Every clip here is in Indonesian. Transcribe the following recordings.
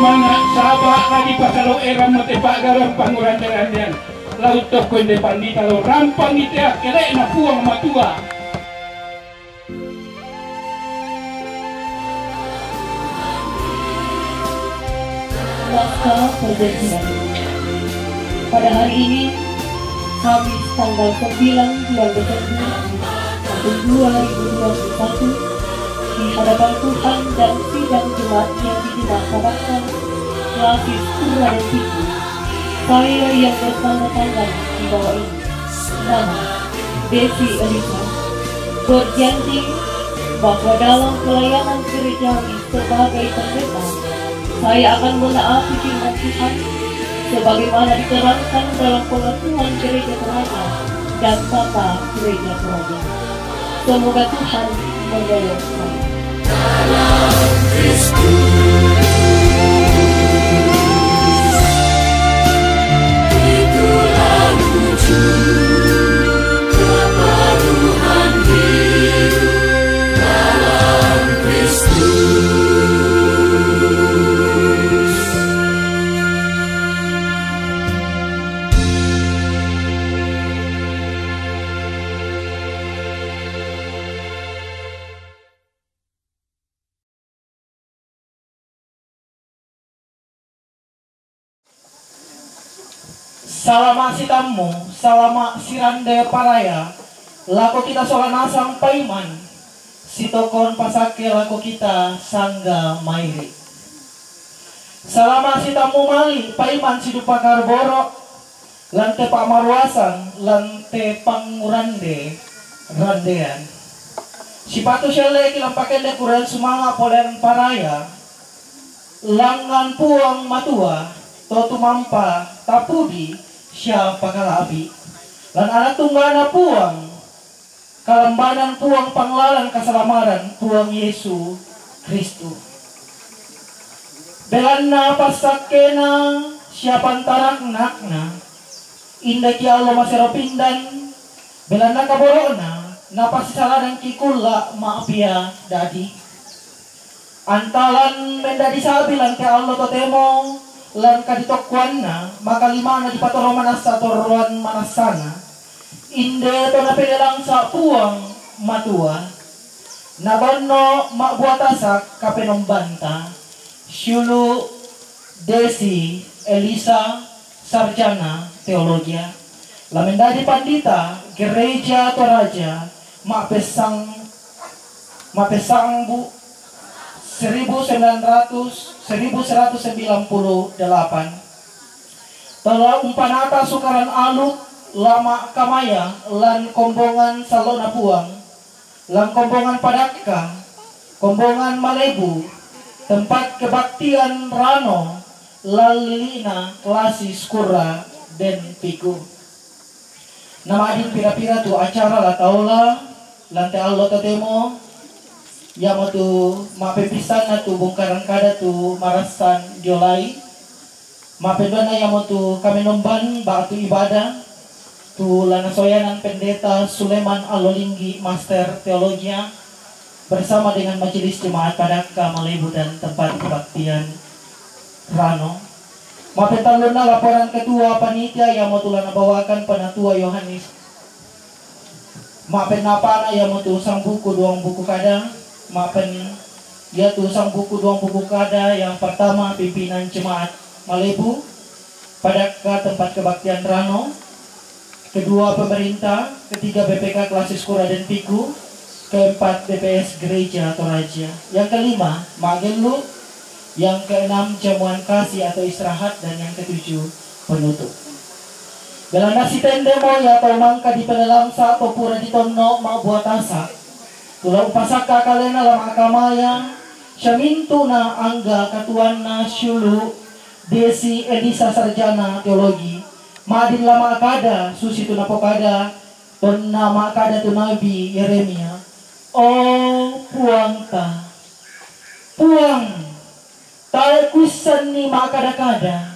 anak sabak lagi pasalo era mate pagaran panguran dengan laut toko inde pandita lo rampang ite akhirnya na puang matua. Naskah Perjanjian. Pada hari ini, Kamis tanggal 9 bulan Desember tahun 2021, di hadapan Tuhan dan sidang Jumat yang dilaksanakan Klasis Pura dan Piku, saya yang bertanda tangan di bawah ini, nama Desi Elisa, berjanji bahwa dalam pelayanan gerejawi sebagai pendeta, saya akan menaati firman Tuhan sebagaimana diterangkan dalam pengasuhan gereja terakhir dan tata gereja terakhir. Semoga Tuhan menolong saya. Dalam Kristus, itulah wujud kepenuhan hidup dalam Kristus. Salama sitamu, salama sirande paraya, lako kita solanasang paiman, sitokon pasake lako kita sangga mairi. Salama sitamu mali, paiman sidupa karboro, lante pak marwasan, lante pangurande, randean. Sipatu syale kilang pakende kuren sumanga polen paraya, langan puang matua, totu mampa, tapudi, siapa kalabi lan anak tunggana puang kalambanan puang panglalan keselamaran puang Yesu Kristus belanna pasakena siapa tarak nakna indah ki Allah masero pindan belanna kaborona napa sisaladan kikulla maafia dadi antalan mendadi sabilan ke Allah totemo lan kaditokwanna maka limana di patoro manasa toruan manasana inde to na pedelang sa puang matua nabanno mabuatasak kapenombanta syulu Desi Elisa sarjana teologia lamendadi pandita gereja toraja mapesang bu 1198 telah umpanata sukaran aluk lama kamaya lan kombongan salona puang lan kombongan padakka kombongan malebu tempat kebaktian rano lalilina klasis kura den piku nama adin pira-pira tu acara la taula lante allo totemo yang tu mapepisan na tu bongkaran kada tu marasan diolai mapedona yang tu kami nomban batu ibadah tu lana soyanan pendeta Suleman Alolinggi Master Teologia bersama dengan majelis jemaat Padakka Malebu dan tempat kebaktian Rano mapetaluna laporan ketua panitia yang tu lana bawakan penatua Yohanes mapenapana yang tu sang buku doang buku kada maafkan dia tuh sang buku doang buku kada yang pertama pimpinan jemaat Malebu pada tempat kebaktian Rano, kedua pemerintah, ketiga BPK Klasis Kura dan Piku, keempat BPS Gereja Toraja, yang kelima Magelu, yang keenam jamuan kasih atau istirahat dan yang ketujuh penutup. Dalam nasi tendemo ya atau mangka di pelelang sa atau pura di tono mau buat asak. Tulang pasaka kalena lam akamaya syamintu na angga katuan na syulu Desi Elisa sarjana teologi madin lama akada susi tu napokada ton nama akada tu nabi Yeremia oh puang tae kusan ni makada-kada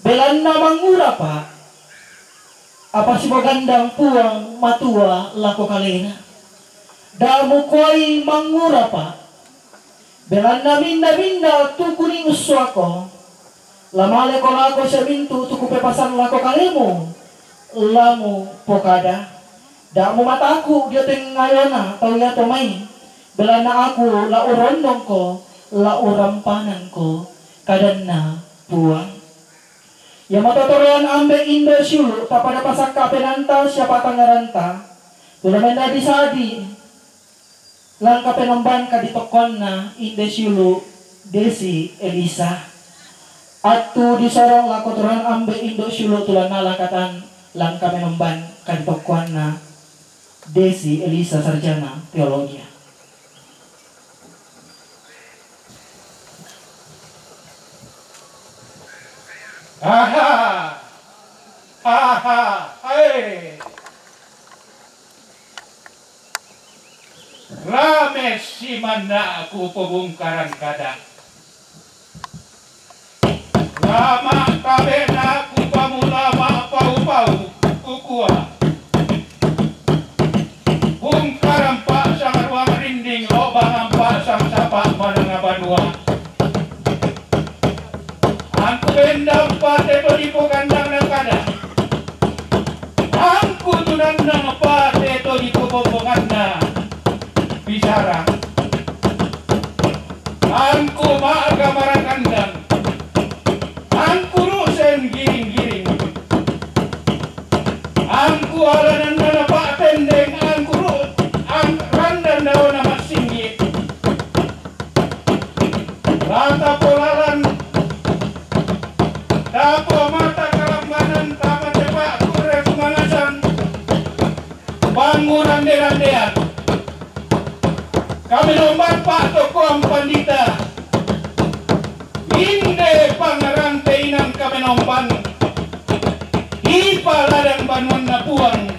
belan na mangura pa apa si magandang puang matua lako kalena damu koi mangura pa Belanda minda tukuning uswako. Lamale ko lako siya mintu tuku pepasan lako kalemo. Lamu pokada. Da mo mataku dia teng ngayona tau ya tomai. Belanda aku la urondong ko, la urampanan ko kadanna puang. Ya matotoroan ambe Indo syulu tapada pasaka penanta siapa tangaranta. Tulamenda disadi. Langka penomban ka ditokon na Indesiulu Desi Elisa. Atu disorong lakotoran ambe Indosiulu tulan nalakatan langka penomban ka ditokon na Desi Elisa sarjana teologi. Aha, aha, hai. Rames si mana aku pembongkaran kada. Lama kabena aku pamulama pau-pau kukua. Bongkaran pak sang ruang rinding lobang pak sang sapa manang banua. Aku bendam pate todipo kandang nang kada. Aku tunandang pate todipo bombonganda. Bicara, angku maaga marakandang, angku rusen giring-giring, angku alanan na pak tendeng, angku randan daun nama singgit, rata polaran, dapo mata kalambanan, taman tepak kurek mangasan, bangunan deran-deran. Kami lomban Pak Tokoam Pandita. Inde pangarante inang kami lomban. Ipa ladang banuan na puang.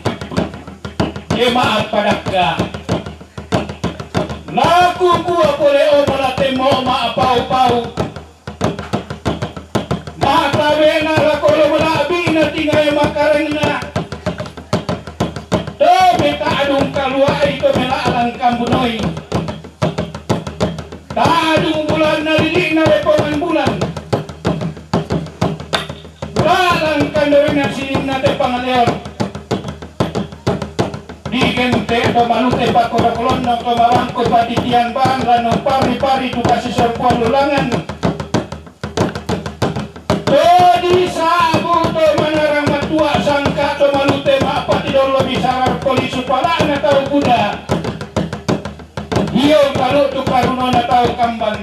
Jemaat padakka. Laku kuwa pole o malatemo maapau-pau. Matabena lakolo malabi na tingay makareng na. Dobe taadong kalua ito melaalang kambunoy. Tadung bulan nalilik na repongan bulan. Lalang kandorin na sining na te pangaleon. Di gente do malute pa korakolon no kamarangko patitian bang lano pari-pari tu kasih serpuan lulangan. Di sabu to manarang matua sangka to malute ma patidolo bisarar polisu pala na tau kuda. Iyo kalau tu karuno na tau kamban.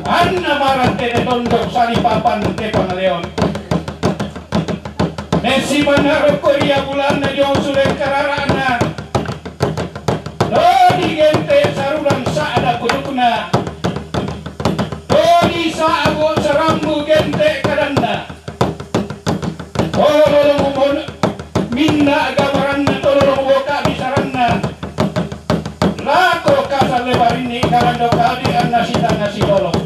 Anna marante de tondok sali papan te pangaleon. Nesi manaro koria bulan na jong suleng kararana. Dodi gente sarulang saada kudukna. Dodi saago sarambu gente kadanda. Tolong umon minna agamaran na tolong boka bisaranna. Lako kasar lebar ini karando kadi anasita nasi tolong.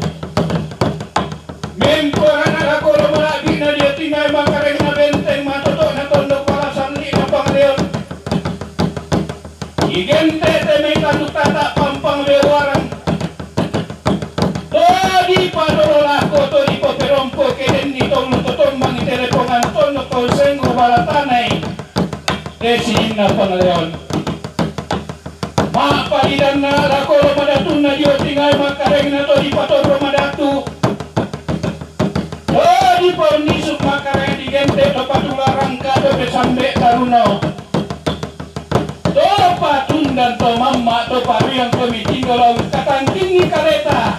Mempuran ada kolom lagi na dia tinggal makareng na benteng matotok na tondok palasan li na pangleon. Igente temei tatu tata pampang lewaran. Todi padolo lako todi poperompo keden di tolu totombang telepongan tondok konsengo balatanai. Desi na pangleon. Mapalidan na lakolo madatun na dio tinggal makareng na todi patoro madatu. Di pondisuk makareng di gente topa tularang kado besambe taruno. Topa tundan to mamma topa riang kami tinggal katang tinggi kareta.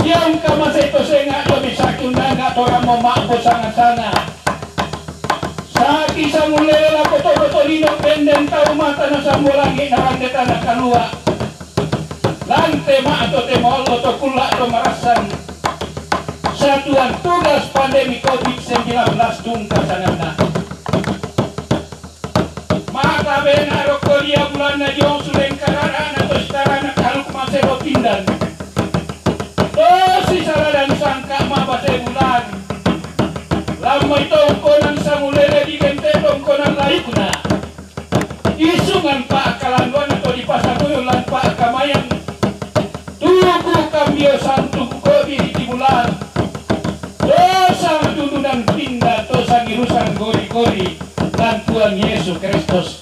Siang kama seto senga to bisa kunanga tora mama po sana. Saki samulela ko to tolino penden tau mata na sambulangi na randeta na kalua. Lante ma to temolo to kula to marasan. Satuan tugas pandemi COVID-19 tungkasanana. Maka bena rokolia bulan na jong suleng kararana to starana kaluk masero tindan. Dosi saladan sangka mabase bulan. Lamay tongkonan samulele di gente tongkonan laikuna. Isungan pa akalanduan atau di pasaguyulan pa kamayan. Jurusan Gori-Gori dan Tuhan Yesus Kristus.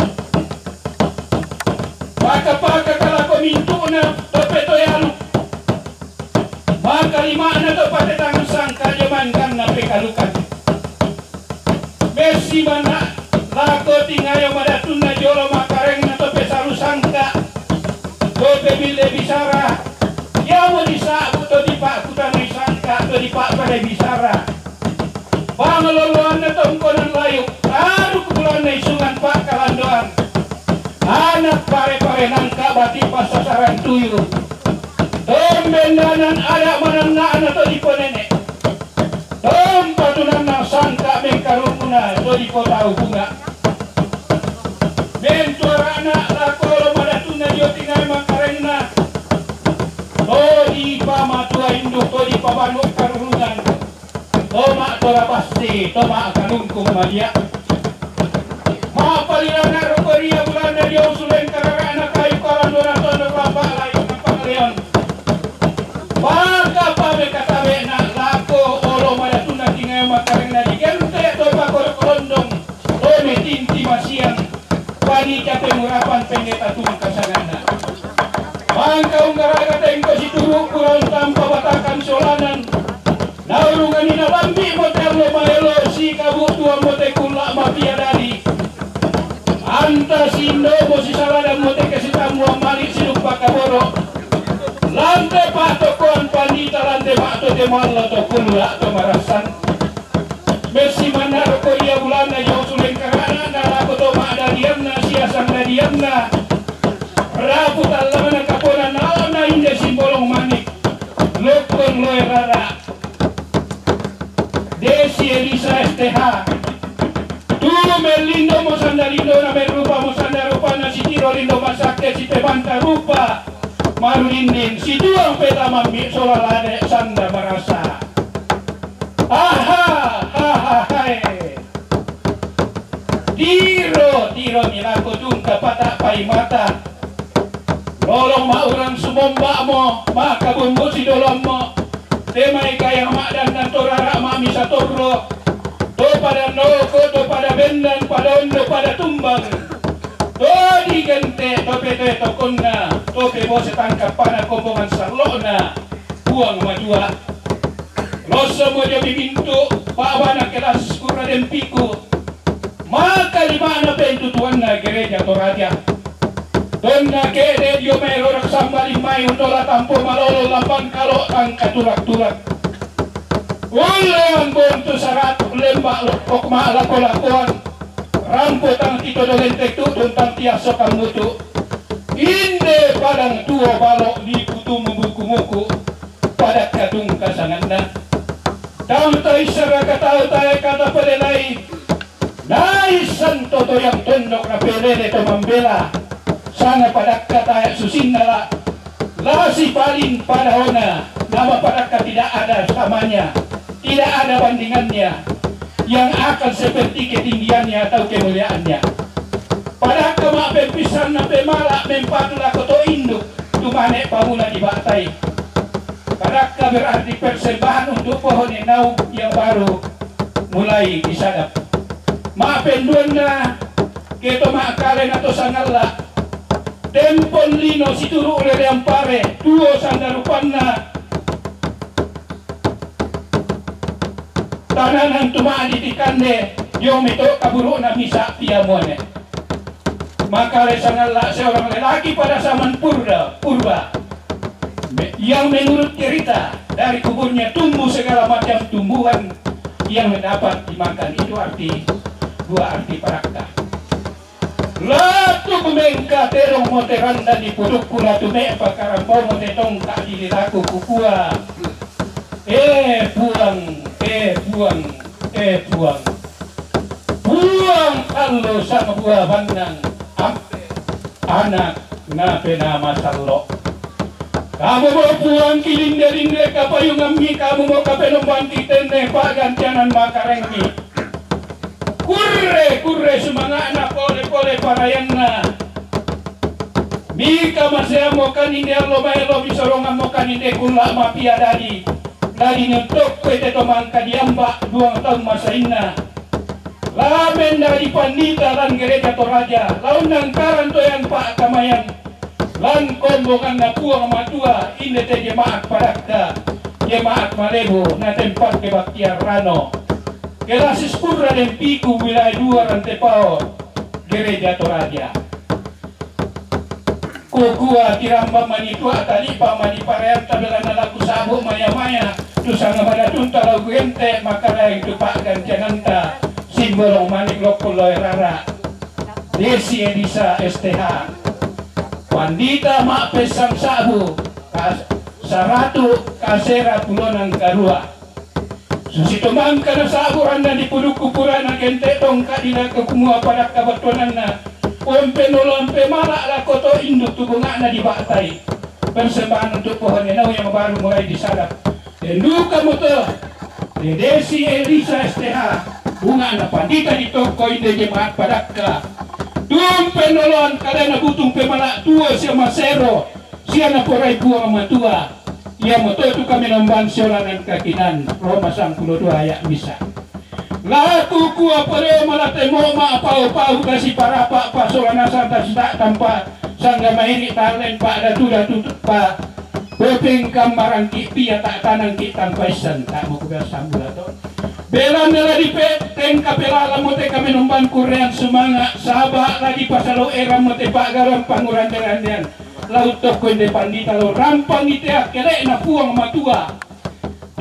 Paka-paka kala komintu na topeto yalu. Maka lima na to patetang sangka jaman kan na pekalukan. Besi mana lako tingayo madatun na jolo makareng na tope salu sangka. Tope bile bisara. Yawo di sabu to di pak kutanay sangka to di pak pada bisara. Pangaloloan na tongkonan layu. Aru kebulan na isungan pak kalandoan. Anak pare-pare nangka bati pas sasaran tuyu. Tombendanan ada manang na to di ponene. Tom patunan na sangka mengkarumuna to di kota bunga. Bentuara anak lakolo madatun na jotingai makarengna. To di pamatua induk to di pabanuk karungan. Toma tora pasti, toma kanungkung madia. Mapalirana rokoria bulan dari usulen karana kayu kalan dona tono kelapa layu nampak leon. Bangka pame katabe na lako olo madatuna tinggal makareng na digente topa korondong. Tome tinti masiang pani cape murapan pendeta tung kasangana. Bangka unggaraga tengko situru kurang tanpa batakan solanan. Naurungan ina lambi motel lo maelo si kabu tua mote kula mafia dari. Anta sindo mo si salada mote kesitamu amali sinuk pakaboro. Lante pato kon panita lante pato temalla to kula to marasan. Besi mana rokoria bulana jauh sulen karana nalako to maada diamna siasang na diamna. Raput alamana kapona naona inde simbolong manik. Lokon loe rara. Desi Elisa STH Tu melindo mo sandalindo na merupa mo sandarupa na si tiro lindo masake si pebanta rupa marulindin si tuang peta mami solalade sanda marasa. Aha haha hai Tiro nilako tungka patak pai mata. Lolong maurang sumomba mo makabumbu si dolom mo. Temai kaya mak dan torara mami satorro. To pada noko, to pada bendan, pada ondo, pada tumbang. To digente, to pete to konna. To pebo setangkap pana kombongan sarlona. Buang majua. Loso mo dia bibintu, paabana kelas kura dan piku. Maka lima na pentu tuan na gereja toraja. Donna kede dio mero raksamba limai undola tampo malolo lampang kalo angka turak-turak. Ulang bontu sarat lembak lokok lako-lakoan. Ramput ang tito dolentek tu tentang tiasa kang mutu. Inde padang tua balok di kutu muku-muku. Pada kadung kasanganda. Tahu tahu isara kata tahu kata pelelai. Nai santo to yang tondok na pelele to membela. Sana pada kata susinala lasi paling pada hona nama pada tidak ada samanya, tidak ada bandingannya yang akan seperti ketinggiannya atau kemuliaannya. Pada kemak pempisan nape malak mempatulah koto induk tumane pamula di batai. Pada berarti persembahan untuk pohon enau yang baru mulai disadap. Maafin duana keto mak kalen atau sangalah. Tempon lino situru oleh ampare duo sandarupanna tananan tumaan itikande yomito kaburu na misa tiamuane. Maka lesangallah seorang lelaki pada zaman purba yang menurut cerita dari kuburnya tumbuh segala macam tumbuhan yang dapat dimakan. Itu dua arti parakta. Latu kumengka terong moteranda di pudukku latu me pakarambau motetong tak dililaku kukua. Buang kalau sama buah bandang anak nape nama sallo. Kamu mau puang kilinde-linde kapayung ammi, kamu mau kapenomban titende pak gantianan makarengmi. Kurre semangat anak pole parayanna. Mika masih mau kaninde allo maelo bisorongan mau kaninde kula mapia dari nuntuk pete tomang kadiamba 2 tahun masa inna. lamen dari pandita lan gereja Toraja, laun nangkaran toyan Pak Kamayan, lan kombongan na puang matua inde te jemaat Padakka, jemaat Malebu na tempat kebaktian Rano. Kelasis pura dan piku wilayah 2 Rantepao, gereja Toraja. Kukua tiramba manitua tali pa maniparean tabelan laku sabuk maya-maya tusang pada tunta lagu ente makala itu pak ganjananta simbol manik lokol rara Desi Elisa STH Pandita mak pesang sabu saratu kasera pulonan karua susitumang kana sabu anda di puduk kupuran kente tongka dina kekumua pada kabatuanan na Ompe nolompe malak lah koto induk tu bunga na dibatai. Persembahan untuk pohon enau yang baru mulai disadap. Dan duka moto Desi Elisa STH bunga na pandita di toko inde jemaat Padakka. Dumpe nolon karena butung pemalak tua siya masero siya na poray buang matua. Ia moto tu kami namban siolanan kakinan Roma 12 ayat misa. Laku kuah pada malate moma pau-pau kasi para pak pasolana santa sida tanpa sangga mahiri talen pak datu pak bopeng kambaran kipi tak tanang kitang paisan tak mau kubiar sambul atau bela nela di peteng kapela lamote kami numban kurean semangat sahabat lagi pasalo era mote pak garam panguran derandian laut toko inde pandita lo rampang iteak kelek na puang matua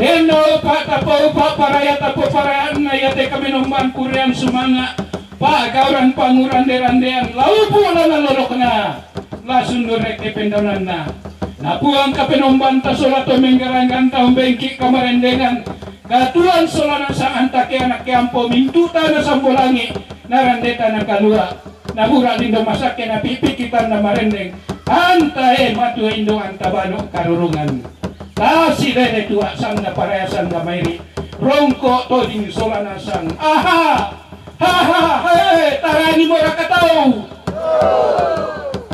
Eno pak tapo pak paraya tapo parayaan na yate kami nomban kurian semangat pak kauran panguran derandean laupu na nolok na lasun durek dependonan na napuang kapenomban tasolato menggaranggan taong bengki kamarendengan katuan solana sang antake anak kiampo mintuta na sambolangi narandeta na kalua nabura lindo masake na pipi kita na marendeng antae matu indo antabano karurungan Tasi dede tua sang na paraya sang na mayri rongko toding solana sang aha haha he tarani mo rakataw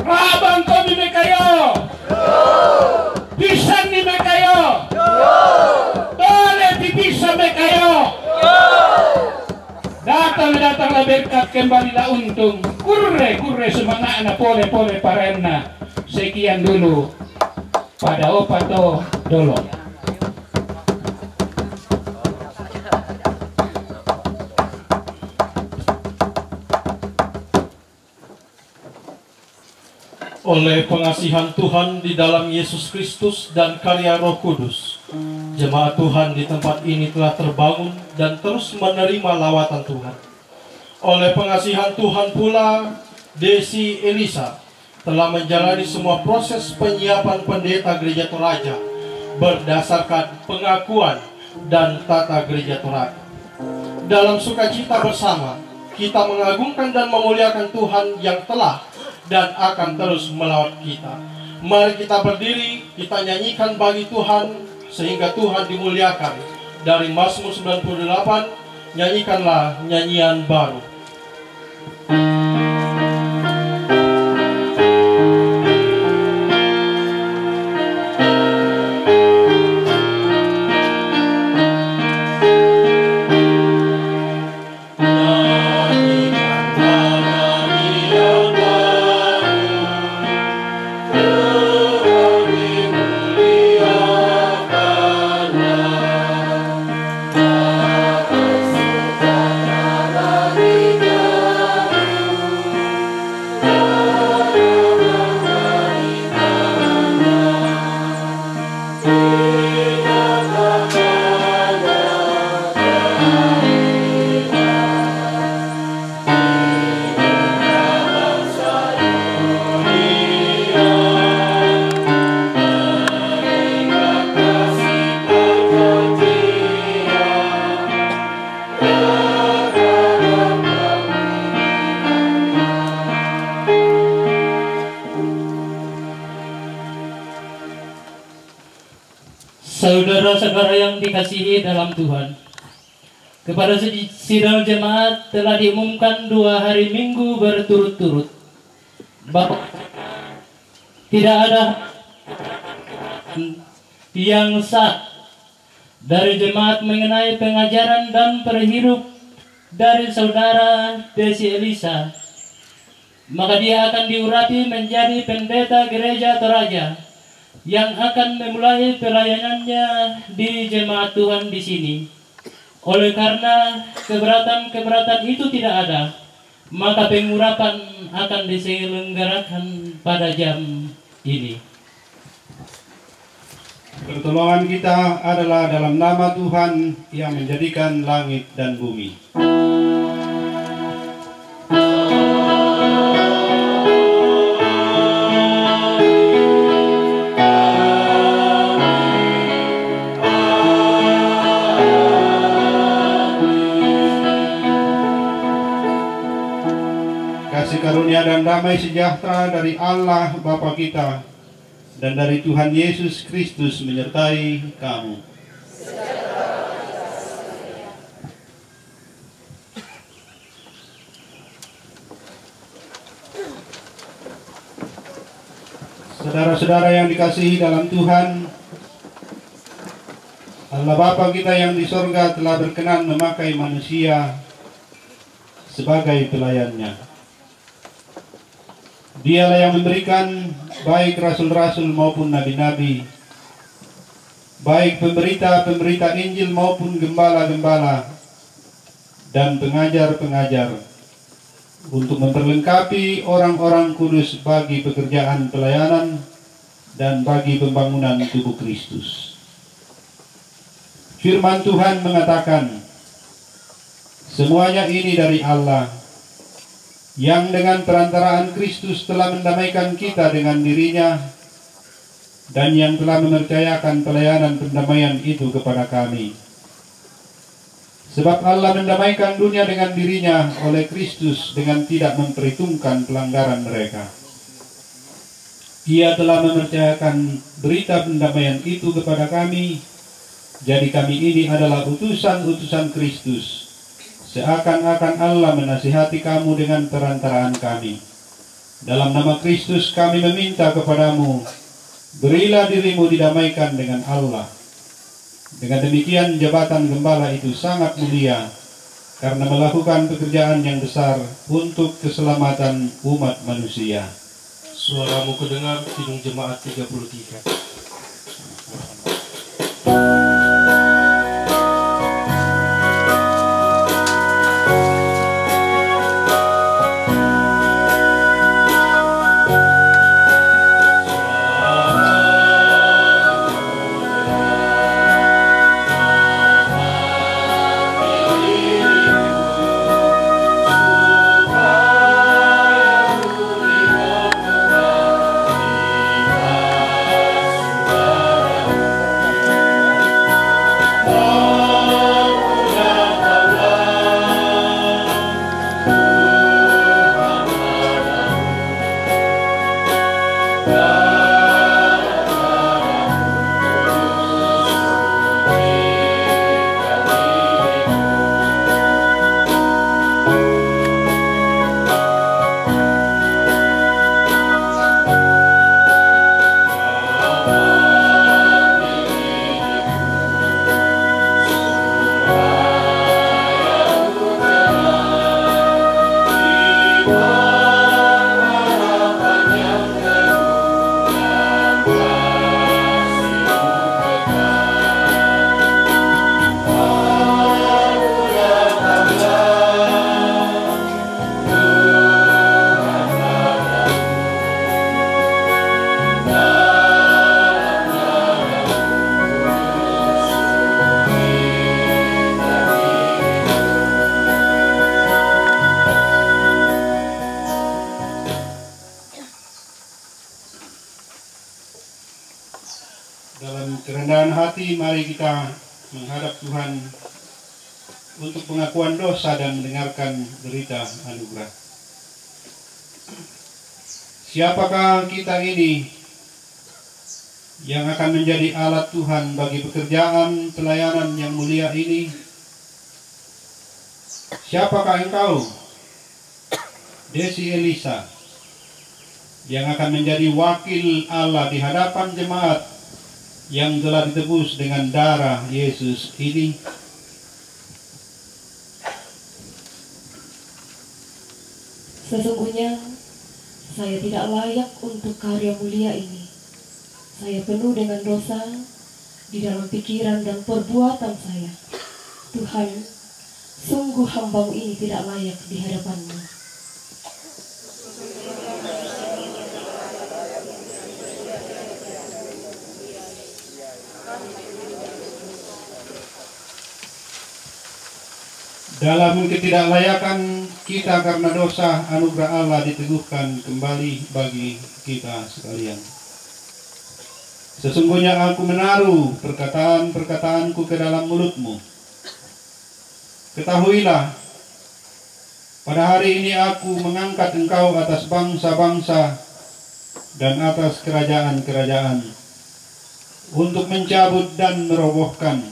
rabang ko mi kayo pisan ni me kayo dole pipisa me kayo datang la berkat kembali la untung kurre semangat na pole parena sekian dulu pada opato dolo. Oleh pengasihan Tuhan di dalam Yesus Kristus dan karya Roh Kudus, jemaat Tuhan di tempat ini telah terbangun dan terus menerima lawatan Tuhan. Oleh pengasihan Tuhan pula, Desi Elisa telah menjalani semua proses penyiapan pendeta Gereja Toraja berdasarkan pengakuan dan tata Gereja Toraja. Dalam sukacita bersama, kita mengagungkan dan memuliakan Tuhan yang telah dan akan terus melawat kita. Mari kita berdiri, kita nyanyikan bagi Tuhan sehingga Tuhan dimuliakan. Dari Mazmur 98, nyanyikanlah nyanyian baru. Saudara-saudara yang dikasihi dalam Tuhan, kepada sidang jemaat telah diumumkan 2 hari Minggu berturut-turut bahwa tidak ada yang sah dari jemaat mengenai pengajaran dan perhidup dari saudara Desi Elisa, maka dia akan diurapi menjadi pendeta gereja Toraja yang akan memulai pelayanannya di jemaat Tuhan di sini. Oleh karena keberatan-keberatan itu tidak ada, maka pengurapan akan diselenggarakan pada jam ini. Pertolongan kita adalah dalam nama Tuhan yang menjadikan langit dan bumi. Kasih karunia dan damai sejahtera dari Allah Bapa kita dan dari Tuhan Yesus Kristus menyertai kamu. Saudara-saudara yang dikasihi dalam Tuhan, Allah Bapa kita yang di sorga telah berkenan memakai manusia sebagai pelayannya. Dialah yang memberikan baik rasul-rasul maupun nabi-nabi, baik pemberita-pemberita Injil maupun gembala-gembala dan pengajar-pengajar, untuk memperlengkapi orang-orang kudus bagi pekerjaan pelayanan dan bagi pembangunan tubuh Kristus. Firman Tuhan mengatakan, semuanya ini dari Allah, yang dengan perantaraan Kristus telah mendamaikan kita dengan dirinya, dan yang telah mempercayakan pelayanan pendamaian itu kepada kami. Sebab Allah mendamaikan dunia dengan dirinya oleh Kristus dengan tidak memperhitungkan pelanggaran mereka. Ia telah mempercayakan berita pendamaian itu kepada kami, jadi kami ini adalah utusan-utusan Kristus, seakan-akan Allah menasihati kamu dengan perantaraan kami. Dalam nama Kristus kami meminta kepadamu, berilah dirimu didamaikan dengan Allah. Dengan demikian jabatan gembala itu sangat mulia, karena melakukan pekerjaan yang besar untuk keselamatan umat manusia. Suaramu kedengar, Kidung Jemaat 33. Dalam kerendahan hati mari kita menghadap Tuhan untuk pengakuan dosa dan mendengarkan berita anugerah. Siapakah kita ini yang akan menjadi alat Tuhan bagi pekerjaan pelayanan yang mulia ini? Siapakah engkau, Desi Elisa, yang akan menjadi wakil Allah di hadapan jemaat yang telah ditebus dengan darah Yesus ini? Sesungguhnya saya tidak layak untuk karya mulia ini. Saya penuh dengan dosa di dalam pikiran dan perbuatan saya. Tuhan, sungguh hamba-Mu ini tidak layak di hadapan-Mu. Dalam ketidaklayakan kita karena dosa, anugerah Allah diteguhkan kembali bagi kita sekalian. Sesungguhnya aku menaruh perkataan-perkataanku ke dalam mulut-Mu. Ketahuilah, pada hari ini aku mengangkat Engkau atas bangsa-bangsa dan atas kerajaan-kerajaan, untuk mencabut dan merobohkan,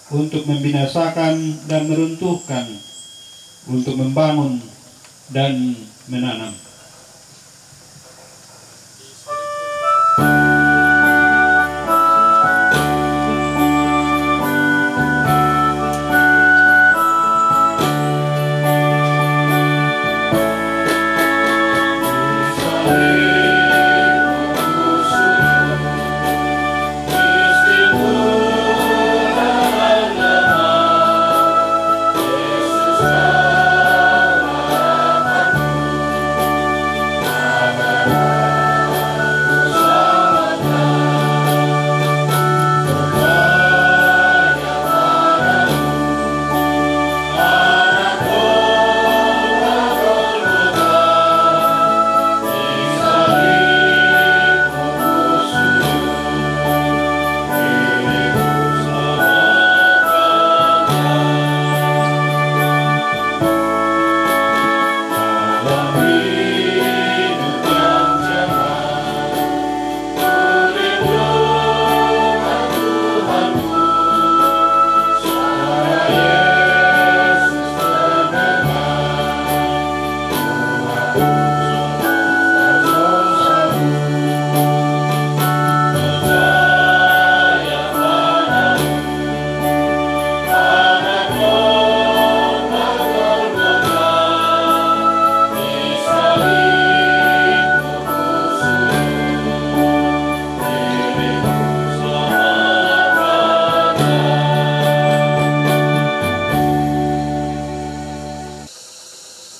untuk membinasakan dan meruntuhkan, untuk membangun dan menanam.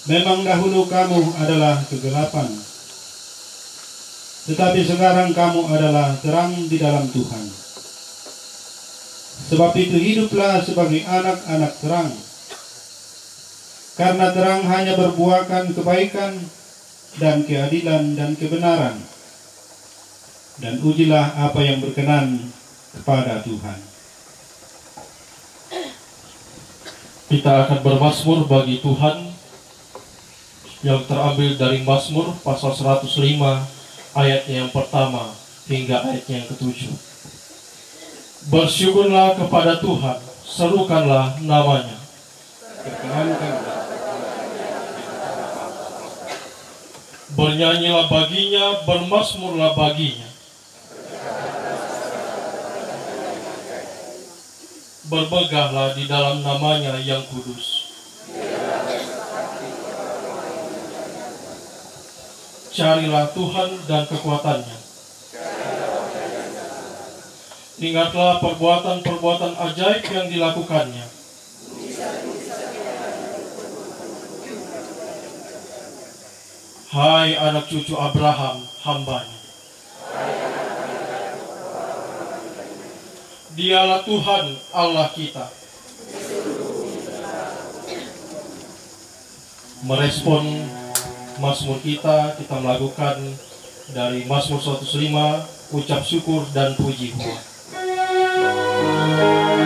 Memang dahulu kamu adalah kegelapan, tetapi sekarang kamu adalah terang di dalam Tuhan. Sebab itu hiduplah sebagai anak-anak terang, karena terang hanya berbuahkan kebaikan dan keadilan dan kebenaran. Dan ujilah apa yang berkenan kepada Tuhan. Kita akan bermazmur bagi Tuhan yang terambil dari Mazmur pasal 105 ayatnya yang pertama hingga ayatnya yang ke-7. Bersyukurlah kepada Tuhan, serukanlah namanya. Bernyanyilah baginya, bermazmurlah baginya. Bermegahlah di dalam namanya yang kudus. Carilah Tuhan dan kekuatannya. Ingatlah perbuatan-perbuatan ajaib yang dilakukannya. Hai anak cucu Abraham, hambanya. Dialah Tuhan Allah kita. Merespon Mazmur kita melakukan dari Mazmur 105, ucap syukur dan puji Tuhan. Hallelujah.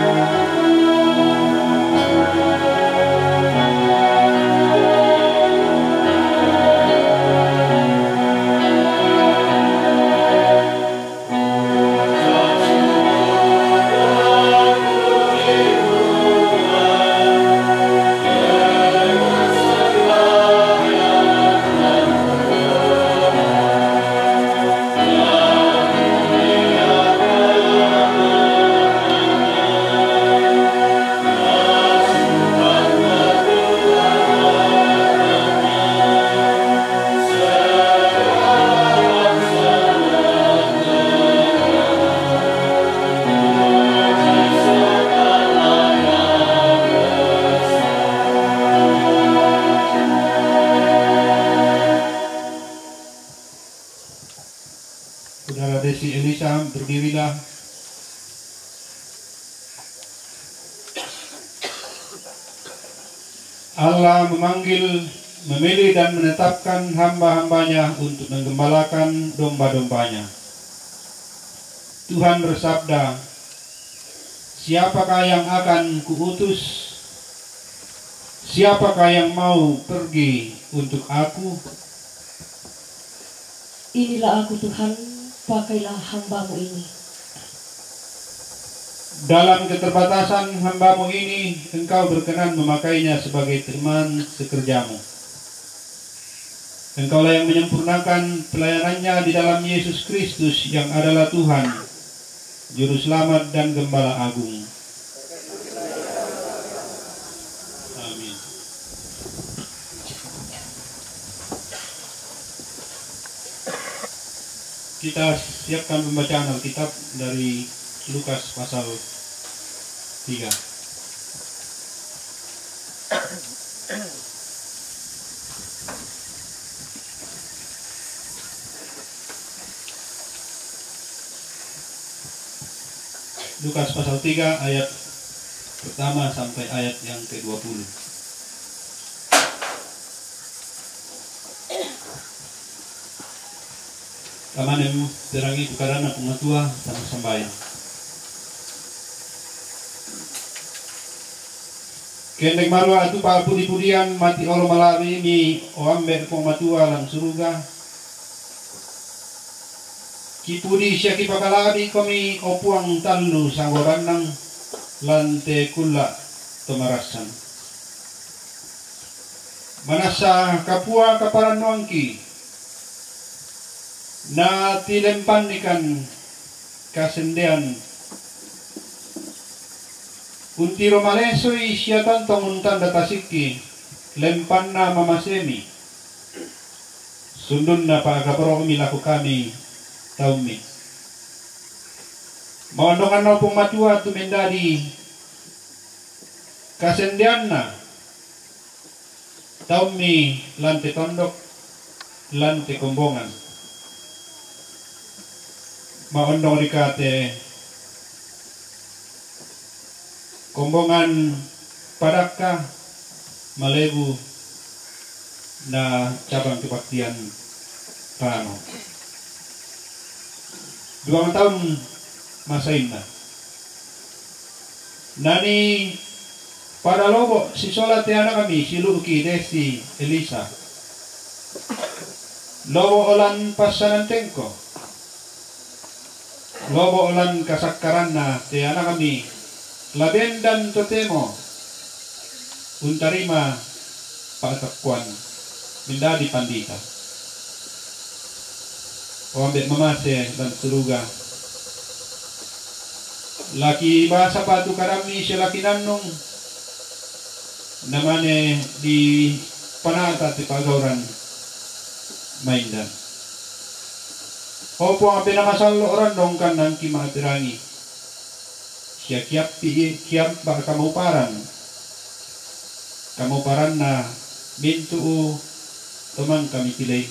berdirilah. Allah memanggil, memilih dan menetapkan hamba-hambanya untuk menggembalakan domba-dombanya. Tuhan bersabda, siapakah yang akan kuutus? Siapakah yang mau pergi untuk aku? Inilah aku Tuhan, pakailah hambamu ini. Dalam keterbatasan hambamu ini, engkau berkenan memakainya sebagai teman sekerjamu. Engkaulah yang menyempurnakan pelayanannya di dalam Yesus Kristus yang adalah Tuhan, Juru Selamat dan Gembala Agung. Amin. Kita siapkan pembacaan Alkitab dari Lukas pasal 3. Lukas pasal 3 ayat pertama sampai ayat yang ke-20. Kamanem terangi tukarana pengatua sama sembahyang. Kendeng marwa atu pa pudi-pudian mati olo malawi mi o amber kong matua lang suruga. Kipudi siya kipakalabi kami opuang tanlu sanggoran ng lante kula tumarasan. Manasa kapua kaparanwangki na tilempan ikan kasendean untiro malesoy siya tantong untan datasiki lempan na mamasemi sundun na pagkaparo milaku kami taumi maundongan na pong matua tumendadi kasendean na taumi lante tondok lante kombongan maundong rikate kombongan padaka malebu na cabang kebaktian Pano. 2 tahun masain na. Nani pada lobo si solat anak kami si Luki Desi Elisa. Lobo olan pasanan tengko. Lobo olan kasakaran na te anak kami laben dan totemo untarima pagtakuan mindadi pandita o ambek mamase dan suruga laki bahasa patu karami siya laki nanong namane di panata ti pagauran maindan opo ang pinamasalo oran dong kan nang kimatirangi siya kiap baka kamuparan na bintu teman kami pilih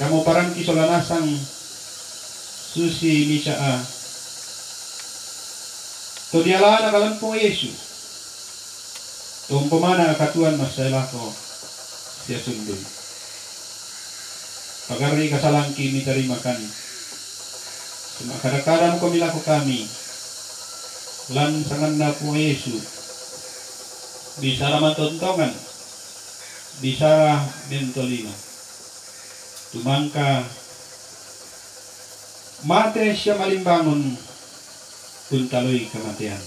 kamuparan kisolanasang susi misaa to diala na kalampong Yesus tumpumana katuan masailako siya sundun pagari kasalangki mitarimakan kadang-kadang kumilaku kami lan sangan na po Yesus bisara matontongan bisara mentolino tumangka mate siya malimbangon kuntaloy kamatian.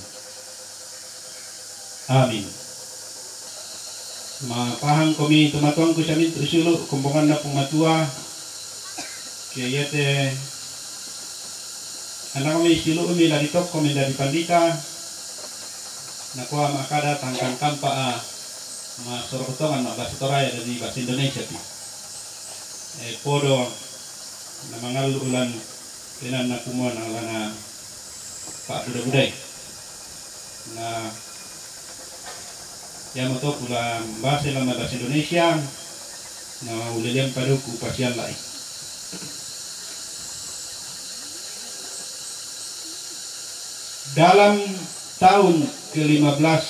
Amin. Mapahang kami tumatuang ko siya minto isulo kumbungan na pumatua kaya yate anak kami silo umila dito kami dari pandita nakuha makada tangkang kampa masorotongan bahasa Toraya dari bahasa Indonesia podo na mangal ulan tinan na kumuha ng lana Pak Buday na yamo to pula bahasa lama bahasa Indonesia na uliliam paduku pasyan lai dalam tahun ke-15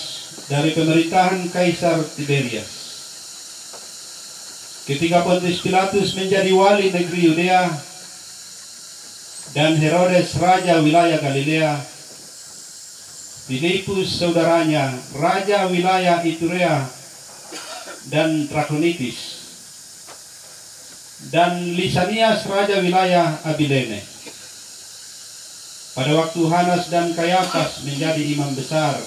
dari pemerintahan Kaisar Tiberias, ketika Pontius Pilatus menjadi wali negeri Yudea dan Herodes raja wilayah Galilea, Filipus saudaranya raja wilayah Iturea dan Trachonitis, dan Lisanias raja wilayah Abilene. Pada waktu Hanas dan Kayafas menjadi imam besar,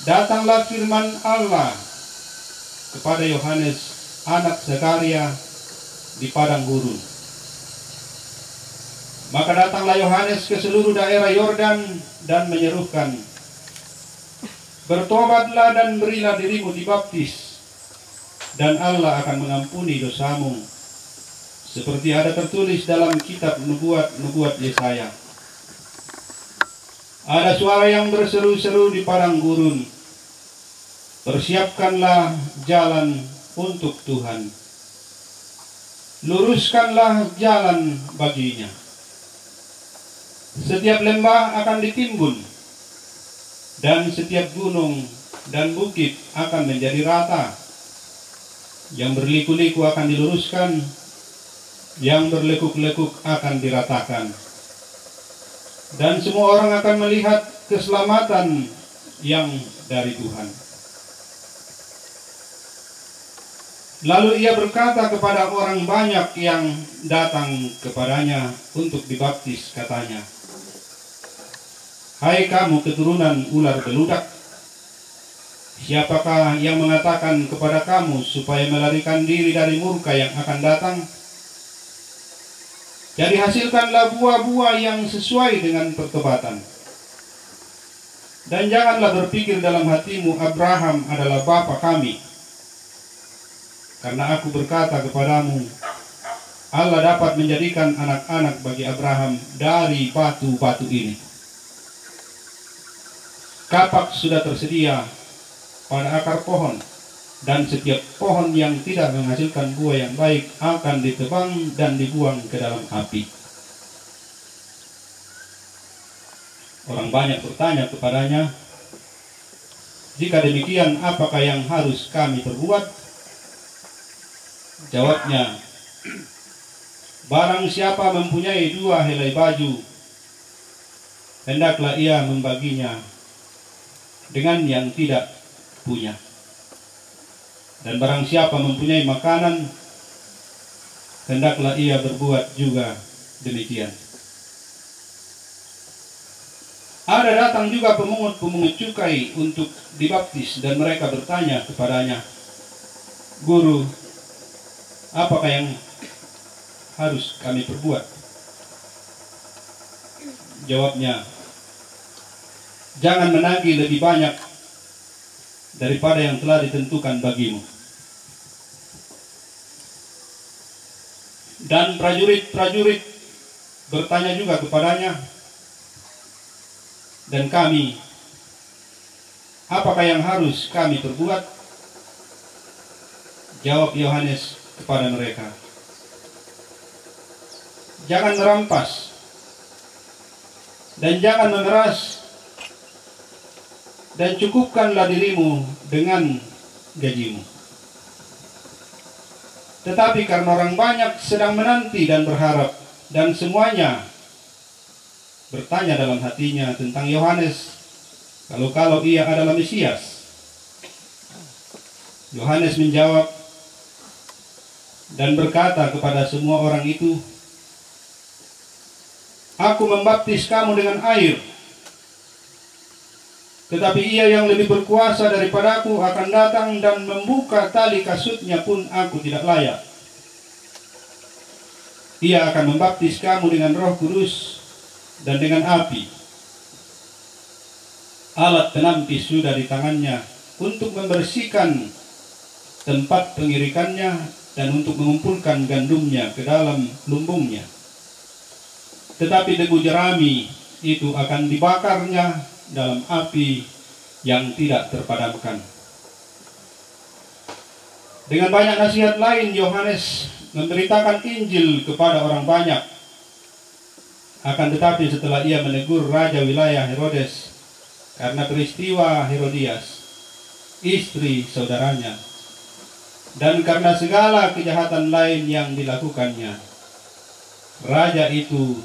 datanglah firman Allah kepada Yohanes anak Zakaria di padang gurun. Maka datanglah Yohanes ke seluruh daerah Yordan dan menyerukan, "Bertobatlah dan berilah dirimu dibaptis, dan Allah akan mengampuni dosamu, seperti ada tertulis dalam kitab nubuat Yesaya." Ada suara yang berseru-seru di padang gurun, "Persiapkanlah jalan untuk Tuhan, luruskanlah jalan baginya. Setiap lembah akan ditimbun, dan setiap gunung dan bukit akan menjadi rata. Yang berliku-liku akan diluruskan, yang berlekuk-lekuk akan diratakan. Dan semua orang akan melihat keselamatan yang dari Tuhan." Lalu ia berkata kepada orang banyak yang datang kepadanya untuk dibaptis, katanya, "Hai kamu keturunan ular beludak, siapakah yang mengatakan kepada kamu supaya melarikan diri dari murka yang akan datang? Jadi hasilkanlah buah-buah yang sesuai dengan pertobatan. Dan janganlah berpikir dalam hatimu, Abraham adalah bapa kami. Karena aku berkata kepadamu, Allah dapat menjadikan anak-anak bagi Abraham dari batu-batu ini. Kapak sudah tersedia pada akar pohon, dan setiap pohon yang tidak menghasilkan buah yang baik akan ditebang dan dibuang ke dalam api." Orang banyak bertanya kepadanya, "Jika demikian, apakah yang harus kami perbuat?" Jawabnya, "Barang siapa mempunyai 2 helai baju, hendaklah ia membaginya dengan yang tidak punya. Dan barang siapa mempunyai makanan, hendaklah ia berbuat juga demikian." Ada datang juga pemungut-pemungut cukai untuk dibaptis, dan mereka bertanya kepadanya, "Guru, apakah yang harus kami perbuat?" Jawabnya, "Jangan menagih lebih banyak daripada yang telah ditentukan bagimu." Dan prajurit-prajurit bertanya juga kepadanya, "Dan kami, apakah yang harus kami perbuat?" Jawab Yohanes kepada mereka, "Jangan merampas, dan jangan memeras, dan cukupkanlah dirimu dengan gajimu. Tetapi karena orang banyak sedang menanti dan berharap, dan semuanya bertanya dalam hatinya tentang Yohanes, kalau ia adalah Mesias." Yohanes menjawab dan berkata kepada semua orang itu, "Aku membaptis kamu dengan air, tetapi ia yang lebih berkuasa daripadaku akan datang, dan membuka tali kasutnya pun aku tidak layak. Ia akan membaptis kamu dengan Roh Kudus dan dengan api. Alat penampis sudah di tangannya untuk membersihkan tempat pengirikannya dan untuk mengumpulkan gandumnya ke dalam lumbungnya. Tetapi debu jerami itu akan dibakarnya dalam api yang tidak terpadamkan." Dengan banyak nasihat lain, Yohanes memberitakan Injil kepada orang banyak. Akan tetapi setelah ia menegur raja wilayah Herodes karena peristiwa Herodias, istri saudaranya, dan karena segala kejahatan lain yang dilakukannya, raja itu